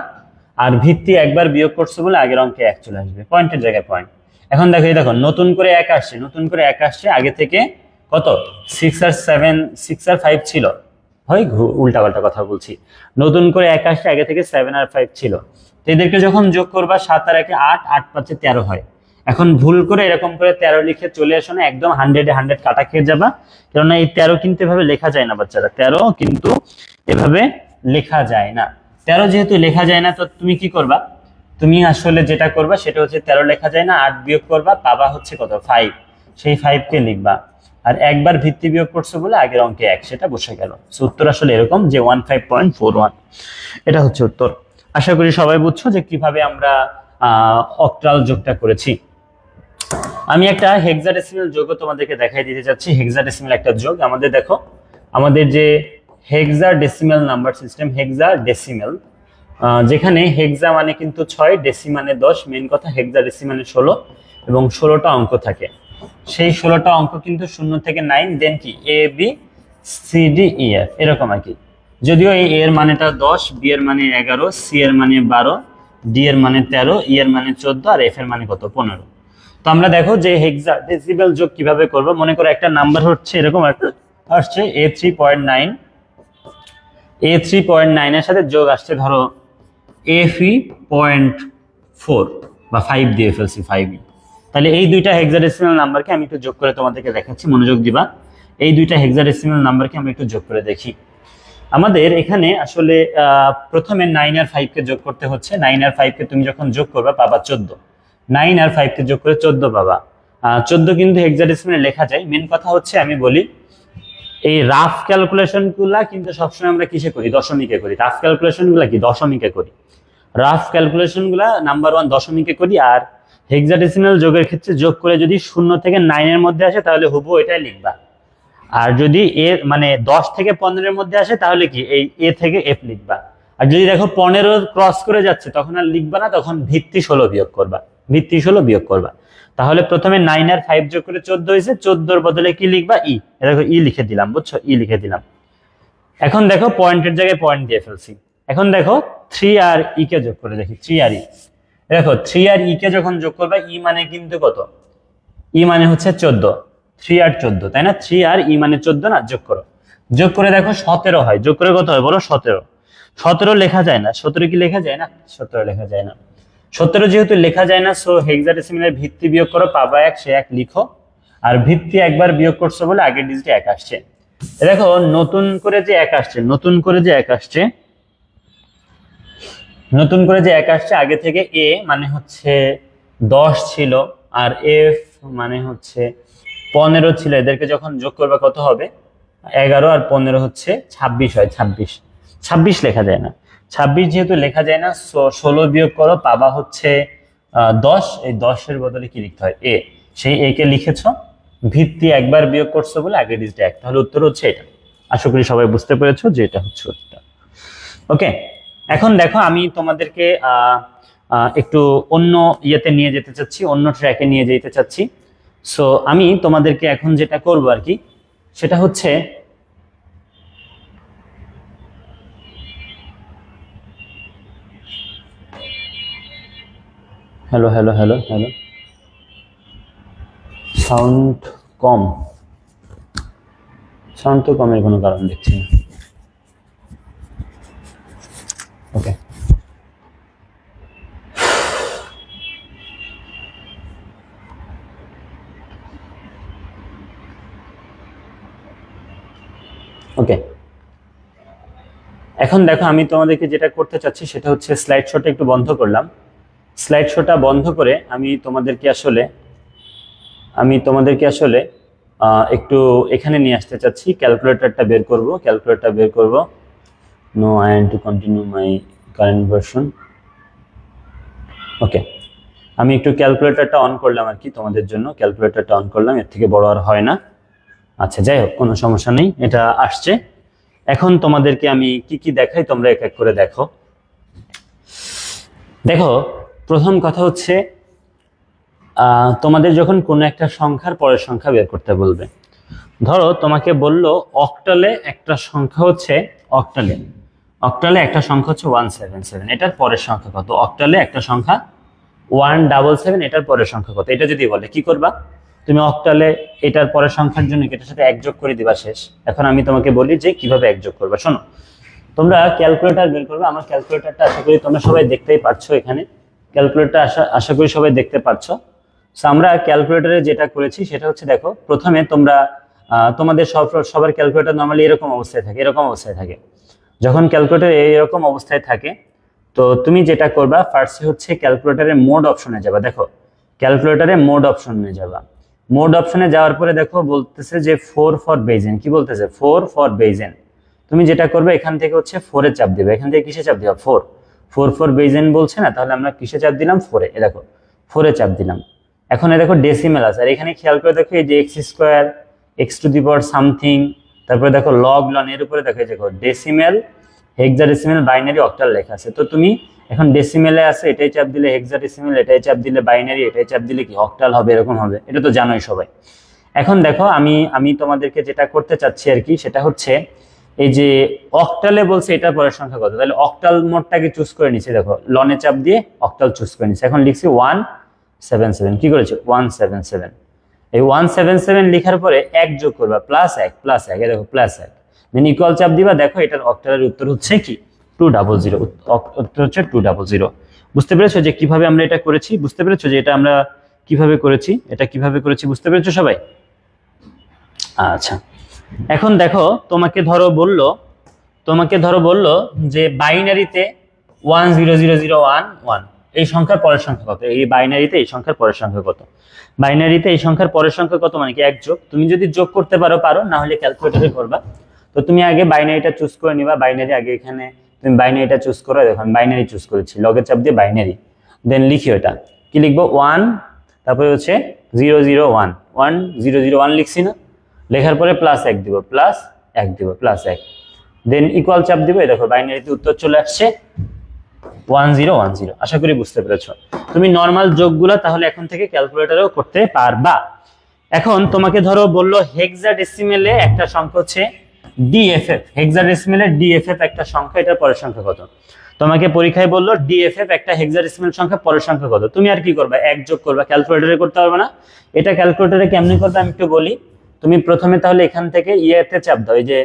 আর ভিত্তি একবার বিয়োগ করছো বলে আগের অঙ্কে 1 চলে আসবে, পয়েন্টের জায়গায় পয়েন্ট। এখন দেখো এই দেখো নতুন করে 1 আসছে, নতুন করে 1 আসছে, আগে থেকে কত 6 আর 7, 6 আর 5 ছিল, হয় উল্টা পাল্টা কথা বলছি। নতুন করে 1 আসছে, আগে থেকে 7 আর 5 ছিল। তো এদেরকে যখন যোগ করবা 7 আর 1 8, 8 5 13 হয়। এখন ভুল করে এরকম করে 13 লিখে চলে আসো না, একদম 100 এ 100 কাটা খেয়ে যাবা। কেননা এই 13 কিন্তু এভাবে লেখা যায় না বাচ্চারা, 13 কিন্তু এভাবে লেখা যায় না। 13 যেহেতু লেখা যায় না, তো তুমি কি করবা? তুমি আসলে যেটা করবা সেটা হচ্ছে 13 লেখা যায় না, 8 বিয়োগ করবা, পাবা হচ্ছে কত? 5, সেই 5কে লিখবা। আর একবার ভিত্তি বিয়োগ করছো বলে আগের অঙ্কে 1, সেটা বসে গেল। সো উত্তর আসলে এরকম যে 15.41, এটা হচ্ছে উত্তর। আশা করি সবাই বুঝছো যে কিভাবে আমরা অক্টাল যোগটা করেছি। আমি একটা হেক্সাডেসিমাল যোগও তোমাদেরকে দেখাই দিতে চাচ্ছি। হেক্সাডেসিমাল একটা যোগ, আমাদের দেখো, আমাদের যে হেক্সাডেসিমাল নাম্বার সিস্টেম, হেক্সাডেসিমাল, যেখানে হেক্সা মানে কিন্তু 6, ডেসি মানে 10, মেন কথা হেক্সাডেসি মানে 16, এবং 16টা অঙ্ক থাকে। সেই 16টা অঙ্ক কিন্তু 0 থেকে 9, দেন কি A B C D E F, এরকম আর কি। যদিও এই এর মানেটা 10, বি এর মানে 11, সি এর মানে 12, ডি এর মানে 13, ই এর মানে 14, আর এফ এর মানে কত? 15। তো আমরা দেখো যে হেক্সাডেসিমাল যোগ কিভাবে করব। মনে করো একটা নাম্বার হচ্ছে এরকম একটা আসছে A3.9, A3.9 এর সাথে যোগ আসছে ধরো FE.4 বা 5 দিয়ে ফেলছি, 5E। তাহলে এই দুইটা হেক্সাডেসিমাল নাম্বারকে আমি একটু যোগ করে তোমাদেরকে দেখাচ্ছি, মনোযোগ দিবা। এই দুইটা হেক্সাডেসিমাল নাম্বারকে আমি একটু যোগ করে দেখি। আমাদের এখানে আসলে প্রথমে 9 আর 5 কে যোগ করতে হচ্ছে। 9 আর 5 কে তুমি যখন যোগ করবে পাবা 14। 9 আর 5 কে যোগ করে 14 পাবা। 14 কিন্তু হেক্সাডেসিমালে লেখা যায়। মেন কথা হচ্ছে আমি বলি, এই রাফ ক্যালকুলেশন গুলা কিন্তু সবসময় আমরা কিসে করি? দশমিকে করি। রাফ ক্যালকুলেশন গুলা কি? দশমিকে করি। রাফ ক্যালকুলেশন গুলা নাম্বার 1 দশমিকে করি, আর হেক্সাডেসিমাল যোগের ক্ষেত্রে যোগ করে যদি 0 থেকে 9 এর মধ্যে আসে তাহলে হুবহু এটাই লিখবা। আর যদি এ মানে 10 থেকে 15 এর মধ্যে আসে তাহলে কি এই এ থেকে এফ লিখবা। আর যদি দেখো 15 ক্রস করে যাচ্ছে তখন আর লিখবা না, তখন ভিত্তি 16 বিয়োগ করবা। ভিত্তি 16 বিয়োগ করবা। তাহলে প্রথমে 9 আর 5 যোগ করে 14 হয়েছে। 14 এর বদলে কি লিখবা? ই। দেখো ই লিখে দিলাম, বুঝছো? ই লিখে দিলাম। এখন দেখো পয়েন্টের জায়গায় পয়েন্ট দিয়ে ফেলছি। এখন দেখো 3 আর ই কে যোগ করে দেখি। 3 আর ই, দেখো 3 আর ই কে যখন যোগ করবা, ই মানে কিন্তু কত? ই মানে হচ্ছে 14। 3 আর 14, তাই না? 3 আর ই মানে 14 না? যোগ করো। যোগ করে দেখো 17 হয়। যোগ করে কত হয় বলো? 17। 17 লেখা যায় না। 17 কি লেখা যায় না? 17 লেখা যায় না। 17 যেহেতু লেখা যায় না, সো হেক্সাডেসিমালের ভিত্তি বিয়োগ করো, পাবা 1, সে 1 লিখো। আর ভিত্তি একবার বিয়োগ করছো বলে আগের ডিজিটে 1 আসছে। দেখো নতুন করে যে 1 আসছে, নতুন করে যে 1 আসছে, নতুন করে যে 1 আসছে, আগে থেকে এ মানে হচ্ছে 10 ছিল, আর এফ মানে হচ্ছে 15 ছিল। এদেরকে যখন যোগ করবে কত হবে? 11 আর 15 হচ্ছে 26 হয়। 26, 26 লেখা যায় না। 26 যেহেতু লেখা যায় না, 16 বিয়োগ করো, পাবা হচ্ছে 10। এই 10 এর বদলে কি লিখতে হয়? এ। সেই এ কে লিখেছো, ভিত্তি একবার বিয়োগ করছো বলে আগের ডিজিটে 1। তাহলে উত্তর হচ্ছে এটা। আশা করি সবাই বুঝতে পেরেছো যে এটা হচ্ছে উত্তর। ওকে, এখন দেখো আমি তোমাদেরকে একটু অন্য ইয়েতে নিয়ে যেতে চাচ্ছি, অন্য ট্র্যাকে নিয়ে যেতে চাচ্ছি। সো আমি তোমাদেরকে এখন যেটা করবো আর কি, সেটা হচ্ছে hello hello hello hello, sound কম। সাউন্ড তো কমের কোনো কারণ দেখছি না। ওকে, ওকে, এখন দেখো আমি তোমাদেরকে যেটা করতে চাচ্ছি সেটা হচ্ছে স্লাইড শোটা একটু বন্ধ করলাম। স্লাইড শোটা বন্ধ করে আমি তোমাদেরকে আসলে একটু এখানে নিয়ে আসতে চাচ্ছি। ক্যালকুলেটরটা বের করব, ক্যালকুলেটর বের করব। No, I want to continue my current version. Okay, আমি একটু ক্যালকুলেটরটা অন করলাম আর কি তোমাদের জন্য। ক্যালকুলেটরটা অন করলাম, এর থেকে বড় আর হয় না। আচ্ছা, যাই হোক, কোনো সমস্যা নেই, এটা আসছে। এখন তোমাদেরকে আমি কি কি দেখাই, তোমরা এক এক করে দেখো। দেখো, প্রথম কথা হচ্ছে তোমাদের যখন কোনো একটা সংখ্যার পরের সংখ্যা বের করতে বলবে, ধরো তোমাকে বললো অক্টালে একটা সংখ্যা হচ্ছে, অক্টালে একটা সংখ্যা হচ্ছে 177, এটার পরের সংখ্যা কত? অক্টালে একটা সংখ্যা 177, এটার পরের সংখ্যা কত? এটা যদি বলে কি করবা? তুমি অক্টালে এটার পরের সংখ্যার জন্য এটার সাথে 1 যোগ করে দিবা, শেষ। এখন আমি তোমাকে বলি যে কিভাবে 1 যোগ করবা। শোনো, তোমরা ক্যালকুলেটর বের করবে। আমার ক্যালকুলেটরটা আশা করি তোমরা সবাই দেখতেই পাচ্ছ। এখানে ক্যালকুলেটর আশা করি সবাই দেখতে পাচ্ছ। সো আমরা ক্যালকুলেটরে যেটা করেছি সেটা হচ্ছে, দেখো প্রথমে তোমরা তোমাদের সবার ক্যালকুলেটর নর্মালি এরকম অবস্থায় থাকে। যখন ক্যালকুলেটর এরকম অবস্থায় থাকে, তো তুমি যেটা করবা, ফার্স্টে হচ্ছে ক্যালকুলেটরের মোড অপশনে যাবা। দেখো ক্যালকুলেটরে মোড অপশনে যাবা। মোড অপশনে যাওয়ার পরে দেখো বলতেছে যে 4 ফর বেইজেন। কি বলতেছে? 4 ফর বেইজেন। তুমি যেটা করবে, এখান থেকে হচ্ছে 4 এ চাপ দিবে। এখান থেকে কিসে চাপ দিবা? 4 ফর বেইজেন বলছে না, তাহলে আমরা কিসে চাপ দিলাম? 4 এ। দেখো 4 এ চাপ দিলাম। এখন দেখো ডেসিমেল আছে, আর এখানে খেয়াল করে দেখো এই যে x square, x to the power something, তারপরে দেখো লগ লন, এর উপরে দেখো দেখো ডেসিমেল, হেক্সাডেসিমেল, বাইনারি, অক্টাল লেখা আছে। তো তুমি এখন ডেসিমেলে আছে, এটাই চাপ দিলে হেক্সাডেসিমেল, এটাই চাপ দিলে বাইনারি, এটাই চাপ দিলে কি অক্টাল হবে, এরকম হবে। এটা তো জানোই সবাই। এখন দেখো আমি তোমাদেরকে যেটা করতে চাচ্ছি আর কি, সেটা হচ্ছে এই যে অক্টালে বলছে এটার পরের সংখ্যা কত, তাহলে অক্টাল মোডটাকে চুজ করে নিচ্ছে। দেখো লনে চাপ দিয়ে অক্টাল চুজ করে নিচ্ছে। এখন লিখছি 177। কি করেছে? 177। এই 177 লিখার পরে 1 যোগ করবা, +1, এই দেখো +1, দেন ইকুয়াল চাপ দিবা। দেখো এটার অক্টালের উত্তর হচ্ছে কি? 200। উত্তর হচ্ছে 200। বুঝতে পেরেছো যে কিভাবে আমরা এটা করেছি? বুঝতে পেরেছো যে এটা আমরা কিভাবে করেছি? বুঝতে পেরেছো সবাই? আচ্ছা, এখন দেখো তোমাকে ধরো বললো তোমাকে ধরো বললো যে বাইনারিতে 1 0 0 0 1 1, এই সংখ্যার পরের সংখ্যা কত, এই বাইনারিতে এই সংখ্যার পরের সংখ্যা কত, বাইনারিতে এই সংখ্যার পরের সংখ্যা কত মানে কি এক যোগ, তুমি যদি যোগ করতে পারো পারো, না হলে ক্যালকুলেটরে করবা। তো তুমি আগে বাইনারিটা চুজ করে নিবা, বাইনারি আগে এখানে তুমি বাইনারিটা চুজ করো, দেখো আমি বাইনারি চুজ করেছি, লগের চাপ দিয়ে বাইনারি, দেন লিখি এটা কি লিখবো 1, তারপরে হচ্ছে 0 0 1 1 0 0 1 লিখছি না, লেখার পরে প্লাস 1 দিব, প্লাস 1 দিব, প্লাস 1, দেন ইকুয়াল চাপ দিব, দেখো বাইনারিতে উত্তর চলে আসছে 1 0 1 0। আশা করি বুঝতে পেরেছো। তুমি নরমাল যোগগুলা তাহলে এখন থেকে ক্যালকুলেটরেও করতে পারবা। এখন তোমাকে ধরো বললো হেক্সাডেসিমেলে একটা সংখ্যা হচ্ছে ডিএফএফ, হেক্সাডেসিমেলে ডিএফএফ একটা সংখ্যা, এটার পরের সংখ্যা কত, তোমাকে পরীক্ষায় বললো ডিএফএফ একটা হেক্সাডেসিমেল সংখ্যা, পরের সংখ্যা কত, তুমি আর কি করবা, এক যোগ করবা, ক্যালকুলেটরে করতে পারবে না। এটা ক্যালকুলেটরে কেমনে করবে আমি একটু বলি। তুমি প্রথমে তাহলে এখান থেকে ইয়েতে চাপ দাও, এই যে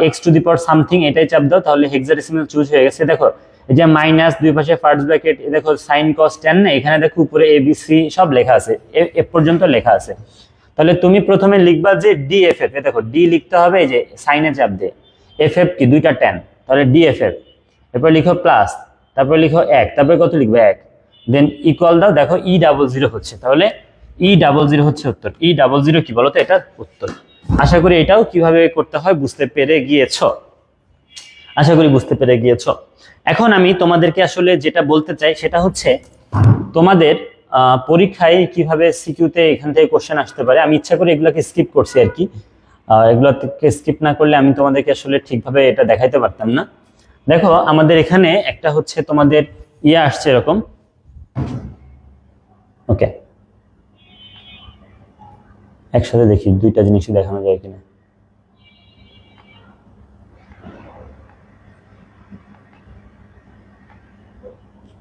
x to the power something, এটাই চাপ দাও, তাহলে হেক্সাডেসিমেল চুজ হয়ে গেছে। দেখো এই যে মাইনাস, দুই পাশে ফার্স্ট ব্র্যাকেট, দেখো সাইন কস ট্যান না, এখানে দেখো উপরে এবিসি সব লেখা আছে, এ পর্যন্ত লেখা আছে। তাহলে তুমি প্রথমে লিখবা যে ডিএফএফ, দেখো ডি লিখতে হবে, এই যে সাইনে চাপ দিয়ে, এফএফ কি দুইটা ট্যান, তাহলে ডিএফএফ, এরপর লিখো প্লাস, তারপর লিখো 1, তারপরে কত লিখবে 1, দেন ইকুয়াল দাও, দেখো E00 হচ্ছে, তাহলে E00 হচ্ছে উত্তর। E00 কি বলো তো, এটার উত্তর। আশা করি এটাও কিভাবে করতে হয় বুঝতে পেরে গিয়েছো, আশা করি বুঝতে পেরে গিয়েছো। এখন আমি তোমাদেরকে আসলে যেটা বলতে চাই সেটা হচ্ছে তোমাদের পরীক্ষায় কিভাবে সিকিউতে এখান থেকে কোশ্চেন আসতে পারে। আমি ইচ্ছা করে এগুলোকে স্কিপ করছি আর কি, এগুলোকে স্কিপ না করলে আমি তোমাদেরকে আসলে ঠিকভাবে এটা দেখাইতে পারতাম না। দেখো আমাদের এখানে একটা হচ্ছে তোমাদের ইয়ে আসছে এরকম, ওকে একসাথে দেখি দুইটা জিনিসই দেখানো যায় কিনা।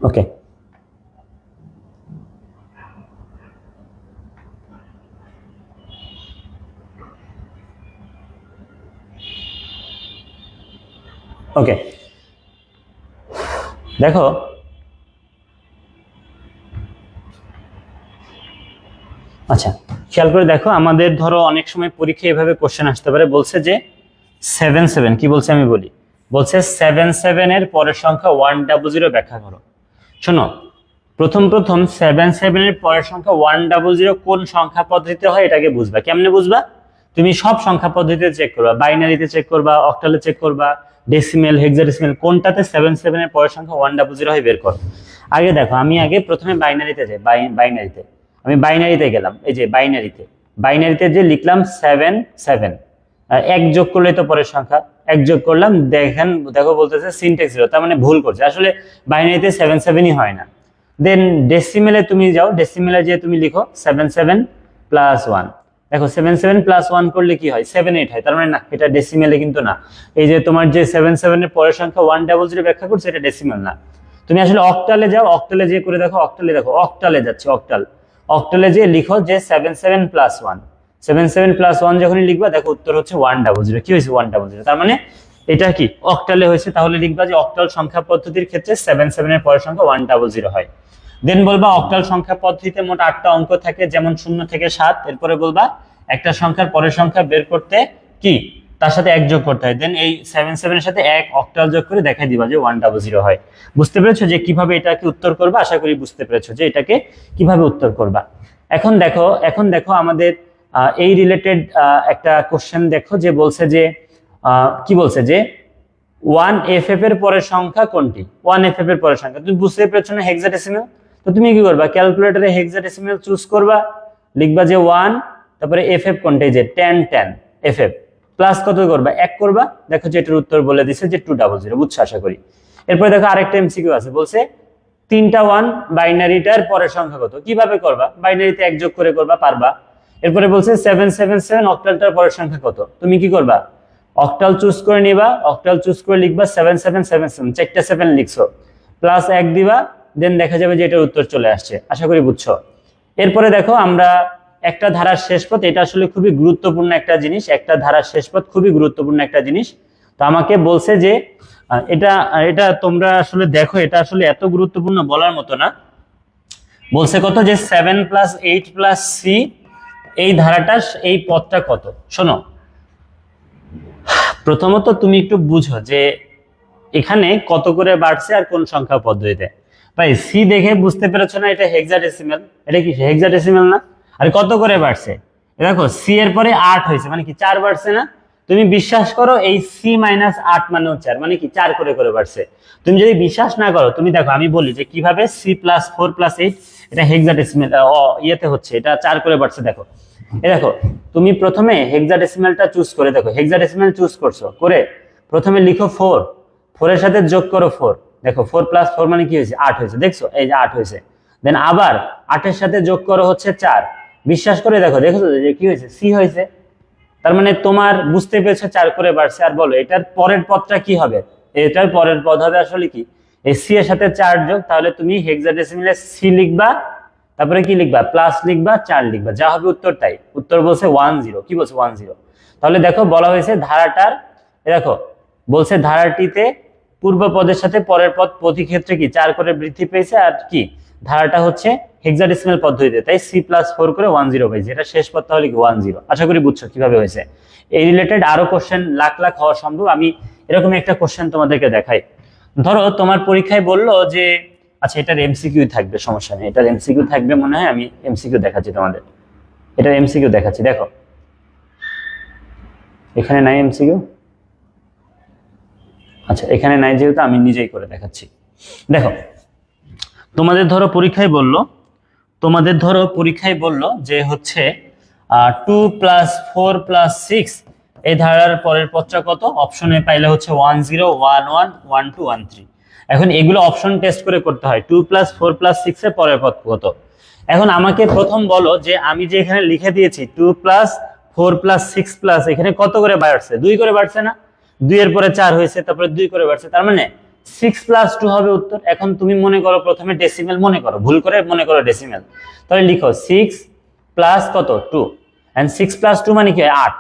ওকে ওকে দেখো আচ্ছা খেয়াল করে দেখো, আমাদের ধরো অনেক সময় পরীক্ষায় এভাবে কোশ্চেন আসতে পারে, বলছে যে 7 কি বলছে আমি বলি, বলছে 7 এর পরের সংখ্যা 100 ব্যাখ্যা করো। শোনো, প্রথম 7 এর পরের সংখ্যা 100 কোন সংখ্যা পদ্ধতিতে হয় এটাকে বুঝবা। কেমনে বুঝবা, তুমি সব সংখ্যা পদ্ধতিতে চেক করবা, বাইনারিতে চেক করবা, অক্টালে চেক করবা, ডেসিমেল, হেক্সাডেসিমেল, কোনটাতে 7 এর পরের সংখ্যা 100 হয় বের করো। আগে দেখো আমি আগে প্রথমে বাইনারিতে যাই, বাইনারিতে আমি বাইনারিতে গেলাম, এই যে বাইনারিতে যে লিখলাম 7 এক যোগ করলে তো পরের সংখ্যা, এক যোগ করলাম, দেখো বলতেছে সিনট্যাক্স 0, তার মানে ভুল করছে, আসলে বাইনারিতে 7 হয় না। দেন ডেসিমেলে তুমি যাও, ডেসিমেলে যে তুমি লিখো 7 প্লাস 1, দেখো 7 প্লাস 1 করলে কি হয় 7 8 হয়, তার মানে না, এটা ডেসিমেলে কিন্তু না। এই যে তোমার যে 7 এর পরের সংখ্যা 100 ব্যাখ্যা করছে, এটা ডেসিমেল না। তুমি আসলে অক্টালে যাও, অক্টালে যে করে দেখো, অক্টালে দেখো, অক্টালে যাচ্ছে, অক্টালে যে লিখো যে 7 প্লাস 1, 7 প্লাস 1 যখনই লিখবা দেখো উত্তর হচ্ছে 100। কি হয়েছে 100, তার মানে এটা কি অক্টালে হয়েছে। তাহলে লিখবা যে অক্টাল সংখ্যা পদ্ধতির ক্ষেত্রে 7 এর পরের সংখ্যা 100 হয়। দেন বলবা অক্টাল সংখ্যা পদ্ধতিতে মোট 8টা অঙ্ক থাকে, যেমন 0 থেকে 7। এরপরে বলবা একটা সংখ্যার পরের সংখ্যা বের করতে কি তার সাথে 1 যোগ করতে হয়, দেন এই 7 এর সাথে 1 অক্টাল যোগ করে দেখাই দিবা যে 100 হয়। বুঝতে পেরেছো যে কিভাবে এটাকে উত্তর করবা, আশা করি বুঝতে পেরেছো যে এটাকে কিভাবে উত্তর করবা। এখন দেখো আমাদের এই রিলেটেড একটা কোশ্চেন দেখো, যে বলছে যে কি বলছে যে 1FF এর পরের সংখ্যা কোনটি, 1FF এর পরের সংখ্যা। তুমি বুঝতে পেরেছো না হেক্সাডেসিমেল, তো তুমি কি করবা, ক্যালকুলেটরে হেক্সাডেসিমেল চুজ করবা, লিখবা যে 1, তারপরে FF কোনটা, যে 10 FF, প্লাস কত করবা 1 করবা, দেখো যে এটার উত্তর বলে দিছে যে 200। বুঝছো আশা করি। এরপরে দেখো আরেকটা এমসিকিউ আছে, বলছে 3টা 1 বাইনারিটার পরের সংখ্যা কত, কিভাবে করবা, বাইনারিতে 1 যোগ করে করবা, পারবা। এরপরে বলছে 7 অক্টালটার পরের সংখ্যা কত, তুমি কি করবা, অক্টাল চুজ করে নিবা, অক্টাল চুজ করে লিখবা 7 চারটা 7 লিখছো, প্লাস 1 দিবা, দেন দেখা যাবে যে এটার উত্তর চলে আসছে। আশা করি বুঝছো। এরপরে দেখো আমরা একটা ধারার শেষ পথ, এটা আসলে খুবই গুরুত্বপূর্ণ একটা জিনিস, একটা ধারার শেষ পথ খুবই গুরুত্বপূর্ণ একটা জিনিস। তো আমাকে বলছে যে এটা তোমরা আসলে দেখো, এটা আসলে এত গুরুত্বপূর্ণ বলার মতো না। বলছে কত, যে 7 + 8 + C এই ধারাটা, এই পথটা কত। শোনো, প্রথমত তুমি একটু বুঝো যে এখানে কত করে বাড়ছে আর কোন সংখ্যা পদ্ধতিতে। ভাই সি দেখে বুঝতে পেরেছো না এটা হেক্সাডেসিমাল, এটা কি হেক্সাডেসিমাল না? আর কত করে বাড়ছে, দেখো সি এর পরে 8 হয়েছে মানে কি 4 বাড়ছে না? তুমি বিশ্বাস করো এই সি মাইনাস 8 মানেও 4 মানে কি 4 করে করে বাড়ছে। তুমি যদি বিশ্বাস না করো তুমি দেখো আমি বলি যে কিভাবে সি প্লাস 4 প্লাস 8 এটা হেক্সাডেসিমাল ইয়েতে হচ্ছে, এটা 4 করে বাড়ছে। দেখো এই দেখো তুমি প্রথমে হেক্সাডেসিমালটা চুজ করে দেখো, হেক্সাডেসিমাল চুজ করছো করে প্রথমে লিখো 4, 4 এর সাথে যোগ করো 4, দেখো 4 প্লাস 4 মানে কি হয়েছে 8 হয়েছে, দেখছো এই যে 8 হয়েছে। দেন আবার 8 এর সাথে যোগ করো হচ্ছে 4, বিশ্বাস করে দেখো, দেখছো যে কি হয়েছে সি হয়েছে। তার মানে তোমার বুঝতে পেরেছো 4 করে বাড়ছে। আর বলো এটার পরের পদটা কি হবে, এটার পরের পদ হবে আসলে কি এই সি এর সাথে 4 যোগ, তাহলে তুমি হেক্সাডেসিমালে সি লিখবা, তারপরে কি লিখবা প্লাস লিখবা 4 লিখবা, যা হবে উত্তর তাই। উত্তর বলছে 10, কি বলছে 10। তাহলে দেখো বলা হয়েছে ধারাটার, দেখো বলছে ধারাটিতে পূর্ব পদের সাথে পরের পদ প্রতি ক্ষেত্রে কি 4 করে বৃদ্ধি পেয়েছে, আর কি ধারাটা হচ্ছে হেক্সাডেসিমাল পদ্ধতিতে, তাই সি প্লাস 4 করে 10 পাইছে। এটা শেষ পদ তাহলে কি 10। আশা করি বুঝছো কিভাবে হয়েছে। এই রিলেটেড আরো কোশ্চেন লাখ লাখ হওয়া সম্ভব, আমি এরকম একটা কোশ্চেন তোমাদেরকে দেখাই। ধরো তোমার পরীক্ষায় বললো যে আচ্ছা এটার এমসিকিউ থাকবে, সমস্যা নেই, এটার এমসিকিউ থাকবে মনে হয়, আমি এমসিকিউ দেখাচ্ছি তোমাদের, এটার এমসিকিউ দেখাচ্ছি। দেখো এখানে নাই এমসিকিউ, আচ্ছা এখানে নাই যেহেতু আমি নিজেই করে দেখাচ্ছি। দেখো তোমাদের ধরো পরীক্ষায় বললো যে হচ্ছে 2 প্লাস 4 প্লাস 6 এই ধারার পরের পদটা কত, অপশনে পাইলে হচ্ছে 10 11 12 13। এখন এগুলো অপশন টেস্ট করে করতে হয়, 2 প্লাস 4 প্লাস 6 এর পরের পদ কত। এখন আমাকে প্রথম বলো যে আমি যে এখানে লিখে দিয়েছি 2 প্লাস 4 প্লাস 6 প্লাস এখানে কত করে বাড়ছে, 2 করে বাড়ছে না? 2 এর পরে 4 হয়েছে, তারপরে 2 করে বাড়ছে, তার মানে 6 প্লাস 2 হবে উত্তর। এখন তুমি মনে করো প্রথমে ডেসিমেল মনে করো, ভুল করে মনে করো ডেসিমেল, তাহলে লিখো 6 প্লাস কত 2, এন্ড 6 প্লাস 2 মানে কি 8।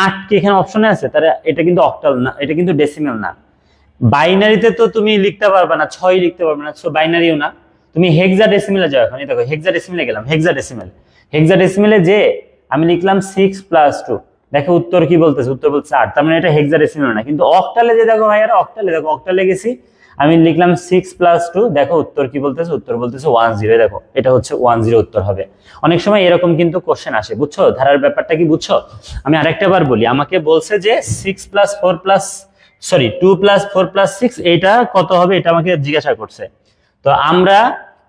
8 কি এখানে অপশনে আছে, তাহলে এটা কিন্তু অক্টাল না, এটা কিন্তু ডেসিমেল না। বাইনারিতে তো তুমি লিখতে পারবে না, 6 লিখতে পারবে না, সো বাইনারিও না। তুমি হেক্সাডেসিমেলে যাও, এখন দেখো হেক্সাডেসিমেলে গেলাম, হেক্সাডেসিমেলে যে আমি লিখলাম 6 প্লাস 2, দেখো উত্তর কি বলতেছে, উত্তর বলছে 8, তার মানে এটা হেক্সাডেসিমেল না। কিন্তু অক্টালে যে দেখো ভাইয়ারা, অক্টালে দেখো, অক্টালে গেছি আমি লিখলাম 6 প্লাস 2, দেখো উত্তর কি বলতেছে, উত্তর বলতেছে 10, দেখো এটা হচ্ছে 10 উত্তর হবে। অনেক সময় এরকম কিন্তু কোশ্চেন আসে, বুঝছো ধারার ব্যাপারটা কি বুঝছো। আমি আরেকটা বার বলি, আমাকে বলছে যে 6 প্লাস 4 প্লাস 2 প্লাস 4 প্লাস 6 এটা কত হবে, এটা আমাকে জিজ্ঞাসা করছে। তো আমরা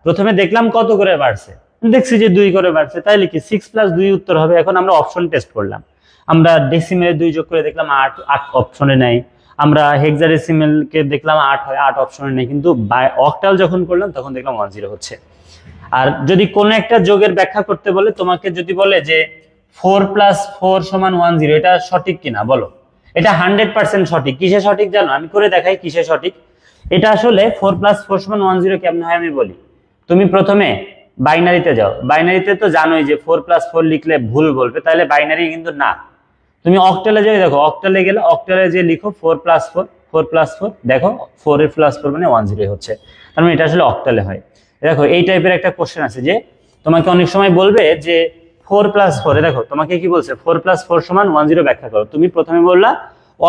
প্রথমে দেখলাম কত করে বাড়ছে, দেখছি যে 2 করে বাড়ছে, তাই লিখি 6 প্লাস 2 উত্তর হবে। এখন আমরা অপশন টেস্ট করলাম, আমরা ডেসিমেলে 2 যোগ করে দেখলাম 8 অপশনে নাই, আমরা হেক্সাডেসিমেল কে দেখলাম 8 হয়, 8 অপশনে নেই, কিন্তু অক্টাল যখন করলাম তখন দেখলাম 10 হচ্ছে। আর যদি কোনো একটা যোগের ব্যাখ্যা করতে বলে, তোমাকে যদি বলে যে 4 প্লাস 4 সমান 10, এটা সঠিক কিনা বলো। এটা 100% সঠিক। কিসে সঠিক জানো, আমি করে দেখাই কিসে সঠিক। এটা আসলে 4 প্লাস 4 সমান 10 কেমন হয় আমি বলি। তুমি প্রথমে বাইনারিতে যাও, বাইনারিতে তো জানোই যে 4 প্লাস 4 লিখলে ভুল বলবে, তাহলে বাইনারি কিন্তু না। তুমি অক্টালে যাই, দেখো অক্টালে গেলে অক্টালে যে লিখো 4 প্লাস 4, 4 প্লাস 4, দেখো 4 এর প্লাস 4 মানে 10 হচ্ছে, তার মানে এটা আসলে অক্টালে হয়। দেখো এই টাইপের একটা কোশ্চেন আছে যে তোমাকে অনেক সময় বলবে যে 4 প্লাস 4, দেখো তোমাকে কি বলছে 4 প্লাস 4 সমান 10 ব্যাখ্যা করো। তুমি প্রথমে বললা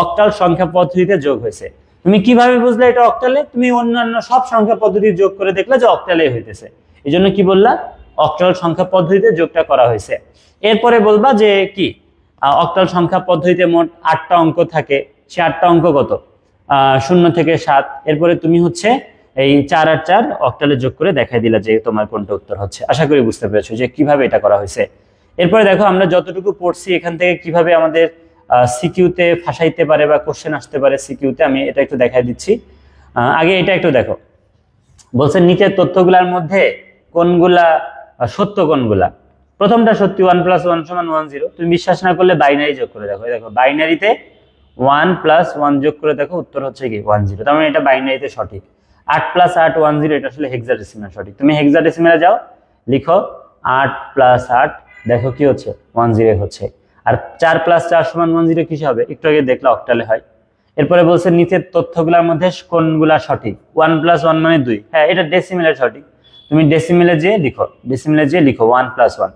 অক্টাল সংখ্যা পদ্ধতিতে যোগ হয়েছে, তুমি কিভাবে বুঝলে এটা অক্টালে, তুমি অন্যান্য সব সংখ্যা পদ্ধতি যোগ করে দেখলে যে অক্টালে হইতেছে, এই জন্য কি বললা অক্টাল সংখ্যা পদ্ধতিতে যোগটা করা হয়েছে। এরপরে বলবা যে কি অক্টাল সংখ্যা পদ্ধতিতে মোট 8টা অঙ্ক থাকে, সে 8টা অঙ্ক কত 0 থেকে 7, এরপরে তুমি হচ্ছে এই 4 আর 4 অক্টালে যোগ করে দেখাই দিলা যে তোমার কোনটা উত্তর হচ্ছে। আশা করি বুঝতে পেরেছো যে কিভাবে এটা করা হয়েছে। এরপরে দেখো আমরা যতটুকু পড়ছি এখান থেকে কিভাবে আমাদের সিকিউতে ফাঁসাইতে পারে বা কোশ্চেন আসতে পারে সিকিউতে, আমি এটা একটু দেখাই দিচ্ছি। আগে এটা একটু দেখো, বলছে নিচের তথ্যগুলোর মধ্যে কোনগুলা সত্য কোনগুলা। প্রথমটা সত্যি 1 প্লাস 1 সমান 10, তুমি বিশ্বাস না করলে বাইনারি যোগ করে দেখো, দেখো বাইনারিতে 1 প্লাস 1 যোগ করে দেখো উত্তর হচ্ছে কি 10, তার মানে এটা বাইনারিতে সঠিক। 8 প্লাস 8 10, এটা আসলে হেক্সাডেসিমাল সঠিক। তুমি হেক্সাডেসিমালে যাও, লিখো 8 প্লাস 8, দেখো কি হচ্ছে 10 হচ্ছে। আর 4 প্লাস 4 সমান 10 কিসে হবে, একটু আগে দেখলে অক্টালে হয়। এরপরে বলছে নিচের তথ্যগুলোর মধ্যে কোনগুলা সঠিক, 1 প্লাস 1 মানে 2, হ্যাঁ এটা ডেসিমেলের সঠিক। তুমি ডেসিমেলে যে লিখো, ডেসিমেলে যে লিখো 1 প্লাস 1,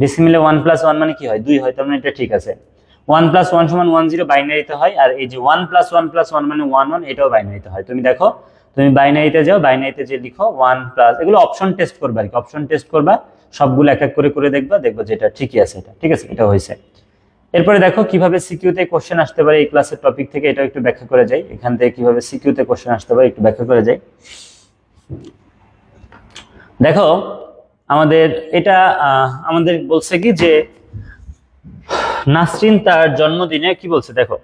ডেসিমেলে 1 প্লাস 1 মানে কি হয় 2 হয়, তার মানে এটা ঠিক আছে। 1+1 সমান 10 বাইনারিতে হয়, আর এই যে 1+1+1 মানে 1 এটাও বাইনারিতে হয়। তুমি দেখো, তুমি বাইনারিতে যাও, বাইনারিতে যে লিখো 1+, এগুলো অপশন টেস্ট করবা আর কি, অপশন টেস্ট করবা, সবগুলো এক এক করে করে দেখবা, দেখবো যে এটা ঠিকই আছে, এটা ঠিক আছে, এটা হয়েছে। এরপরে দেখো কিভাবে সিকিউতে কোশ্চেন আসতে পারে এই ক্লাসের টপিক থেকে, এটা একটু ব্যাখ্যা করে যাই। এখান থেকে কিভাবে সিকিউতে কোশ্চেন আসতে পারে একটু ব্যাখ্যা করে যাই। দেখো আমাদের এটা আমাদের বলছে কি যে নাসরিন তার জন্মদিনে কি বলছে, দেখো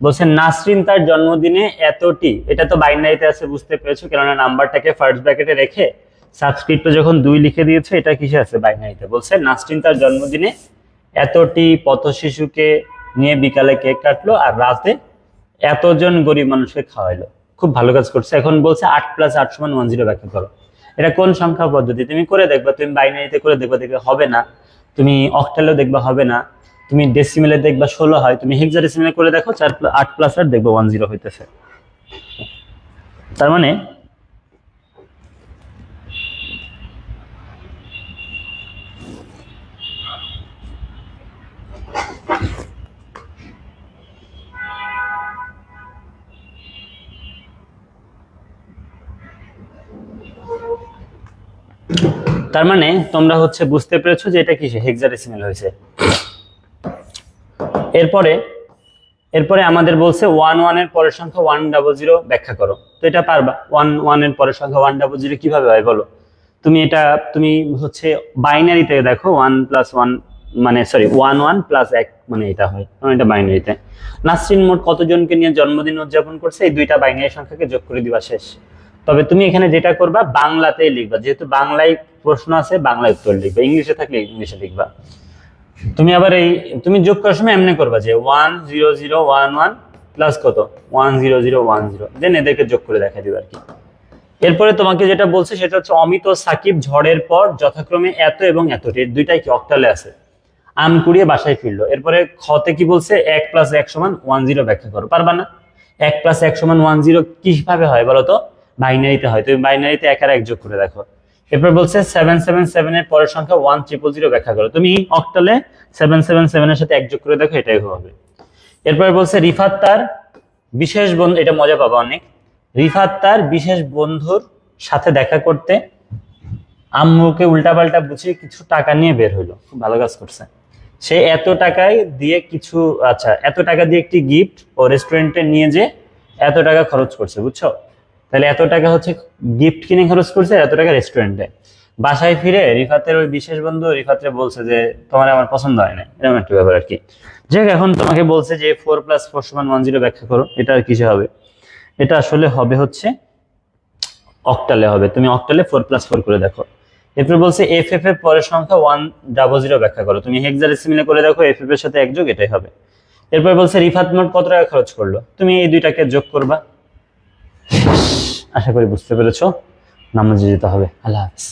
বলছে নাসরিন তার জন্মদিনে এতটি, এটা তো বাইনারিতে আছে বুঝতে পেরেছো, কেননা নাম্বারটাকে ফার্স্ট ব্র্যাকেটে রেখে সাবস্ক্রিপ্টে যখন 2 লিখে দিয়েছে, এটা কিসে আছে, বাইনারিতে। বলছে নাসরিন তার জন্মদিনে এতটি পথ শিশুকে নিয়ে বিকালে কেক কাটলো আর রাতে এতজন গরিব মানুষকে খাওয়াইলো। খুব ভালো কাজ করছে। এখন বলছে 8+8 সমান 10 ব্যাখ্যা করো। এটা কোন সংখ্যা পদ্ধতি, তুমি করে দেখবা, তুমি বাইনারিতে করে দেখবা, দেখবে হবে না, তুমি অক্টালেও দেখবা হবে না, তুমি ডেসিমেলে দেখবা 16 হয়, তুমি হেক্সাডেসিমেলে করে দেখো 8+8 দেখবো 10 হইতেছে। তার মানে তোমরা হচ্ছে বুঝতে পেরেছো যে এটা কিসে, হেক্সাডেসিমেল হয়েছে। এরপরে আমাদের বলছে 1 এর পরের সংখ্যা 100 ব্যাখ্যা করো। তো এটা পারবা, 1 এর পরের সংখ্যা 100 কিভাবে হয় বলো। তুমি হচ্ছে বাইনারিতে দেখো 1+1 মানে সরি 1+1 মানে এটা হয়, এটা বাইনারিতে। নাসরিন মোট কতজনকে নিয়ে জন্মদিন উদযাপন করছে, এই দুইটা বাইনারি সংখ্যাকে যোগ করে দিবা, শেষ। তবে তুমি এখানে যেটা করবা বাংলাতেই লিখবা, যেহেতু বাংলায় প্রশ্ন আছে বাংলায় উত্তর লিখবা, ইংলিশে থাকলে ইংলিশে লিখবা। তুমি যোগ করার সময় এমনি করবা যে 10011 প্লাস কত 10010, দেন এদেরকে যোগ করে দেখা দিবা আর কি। এরপরে তোমাকে যেটা বলছে সেটা হচ্ছে অমিত ও সাকিব ঝড়ের পর যথাক্রমে এত এবং এতটি, দুইটাই কি অক্টালে আছে, আম কুড়িয়ে বাসায় ফিরলো। এরপরে খতে কি বলছে 1+1 সমান 10 ব্যাখ্যা করো, পারবা না। 1+1 সমান 10 কিভাবে হয় বলো তো, বাইনারিতে হয়, তুমি বাইনারিতে 1 আর 1 যোগ করে দেখো। এরপর বলছে 777 এর পরের সংখ্যা 1000 ব্যাখ্যা করো, তুমি অক্টালে 777 এর সাথে 1 যোগ করে দেখো, এটাই হবে। এরপর বলছে রিফাত তার বিশেষ বন্ধু, এটা মজা পাবা অনেক, রিফাত তার বিশেষ বন্ধুর সাথে দেখা করতে আম্মুকে উল্টাপাল্টা বুঝিয়ে কিছু টাকা নিয়ে বের হইলো। খুব ভালো কাজ করছে। সে এত টাকায় দিয়ে কিছু, আচ্ছা এত টাকা দিয়ে একটি গিফট ও রেস্টুরেন্টে নিয়ে যে এত টাকা খরচ করছে, বুঝছো। তাহলে এত টাকা হচ্ছে গিফট কিনে খরচ করছে, এত টাকা রেস্টুরেন্টে। বাসায় ফিরে রিফাতের ওই বিশেষ বন্ধু রিফাতরে বলছে যে তোমার আমার পছন্দ হয় না, এরকম একটা ব্যাপার আর কি। যাই এখন তোমাকে বলছে যে 4+4 সমান 10 ব্যাখ্যা করো, এটা আর কিসে হবে, এটা আসলে হবে হচ্ছে অক্টালে হবে। তুমি অক্টালে 4+4 করে দেখো। এরপর বলছে এফ এফ এর পরের সংখ্যা 100 ব্যাখ্যা করো, তুমি হেক্সাডেসিমেলে করে দেখো, এফ এফ এর সাথে 1 যোগ, এটাই হবে। এরপর বলছে রিফাত মোট কত টাকা খরচ করলো, তুমি এই দুইটাকে যোগ করবা। আশা করি বুঝতে পেরেছো। নামাজে যেতে হবে। আল্লাহ হাফেজ।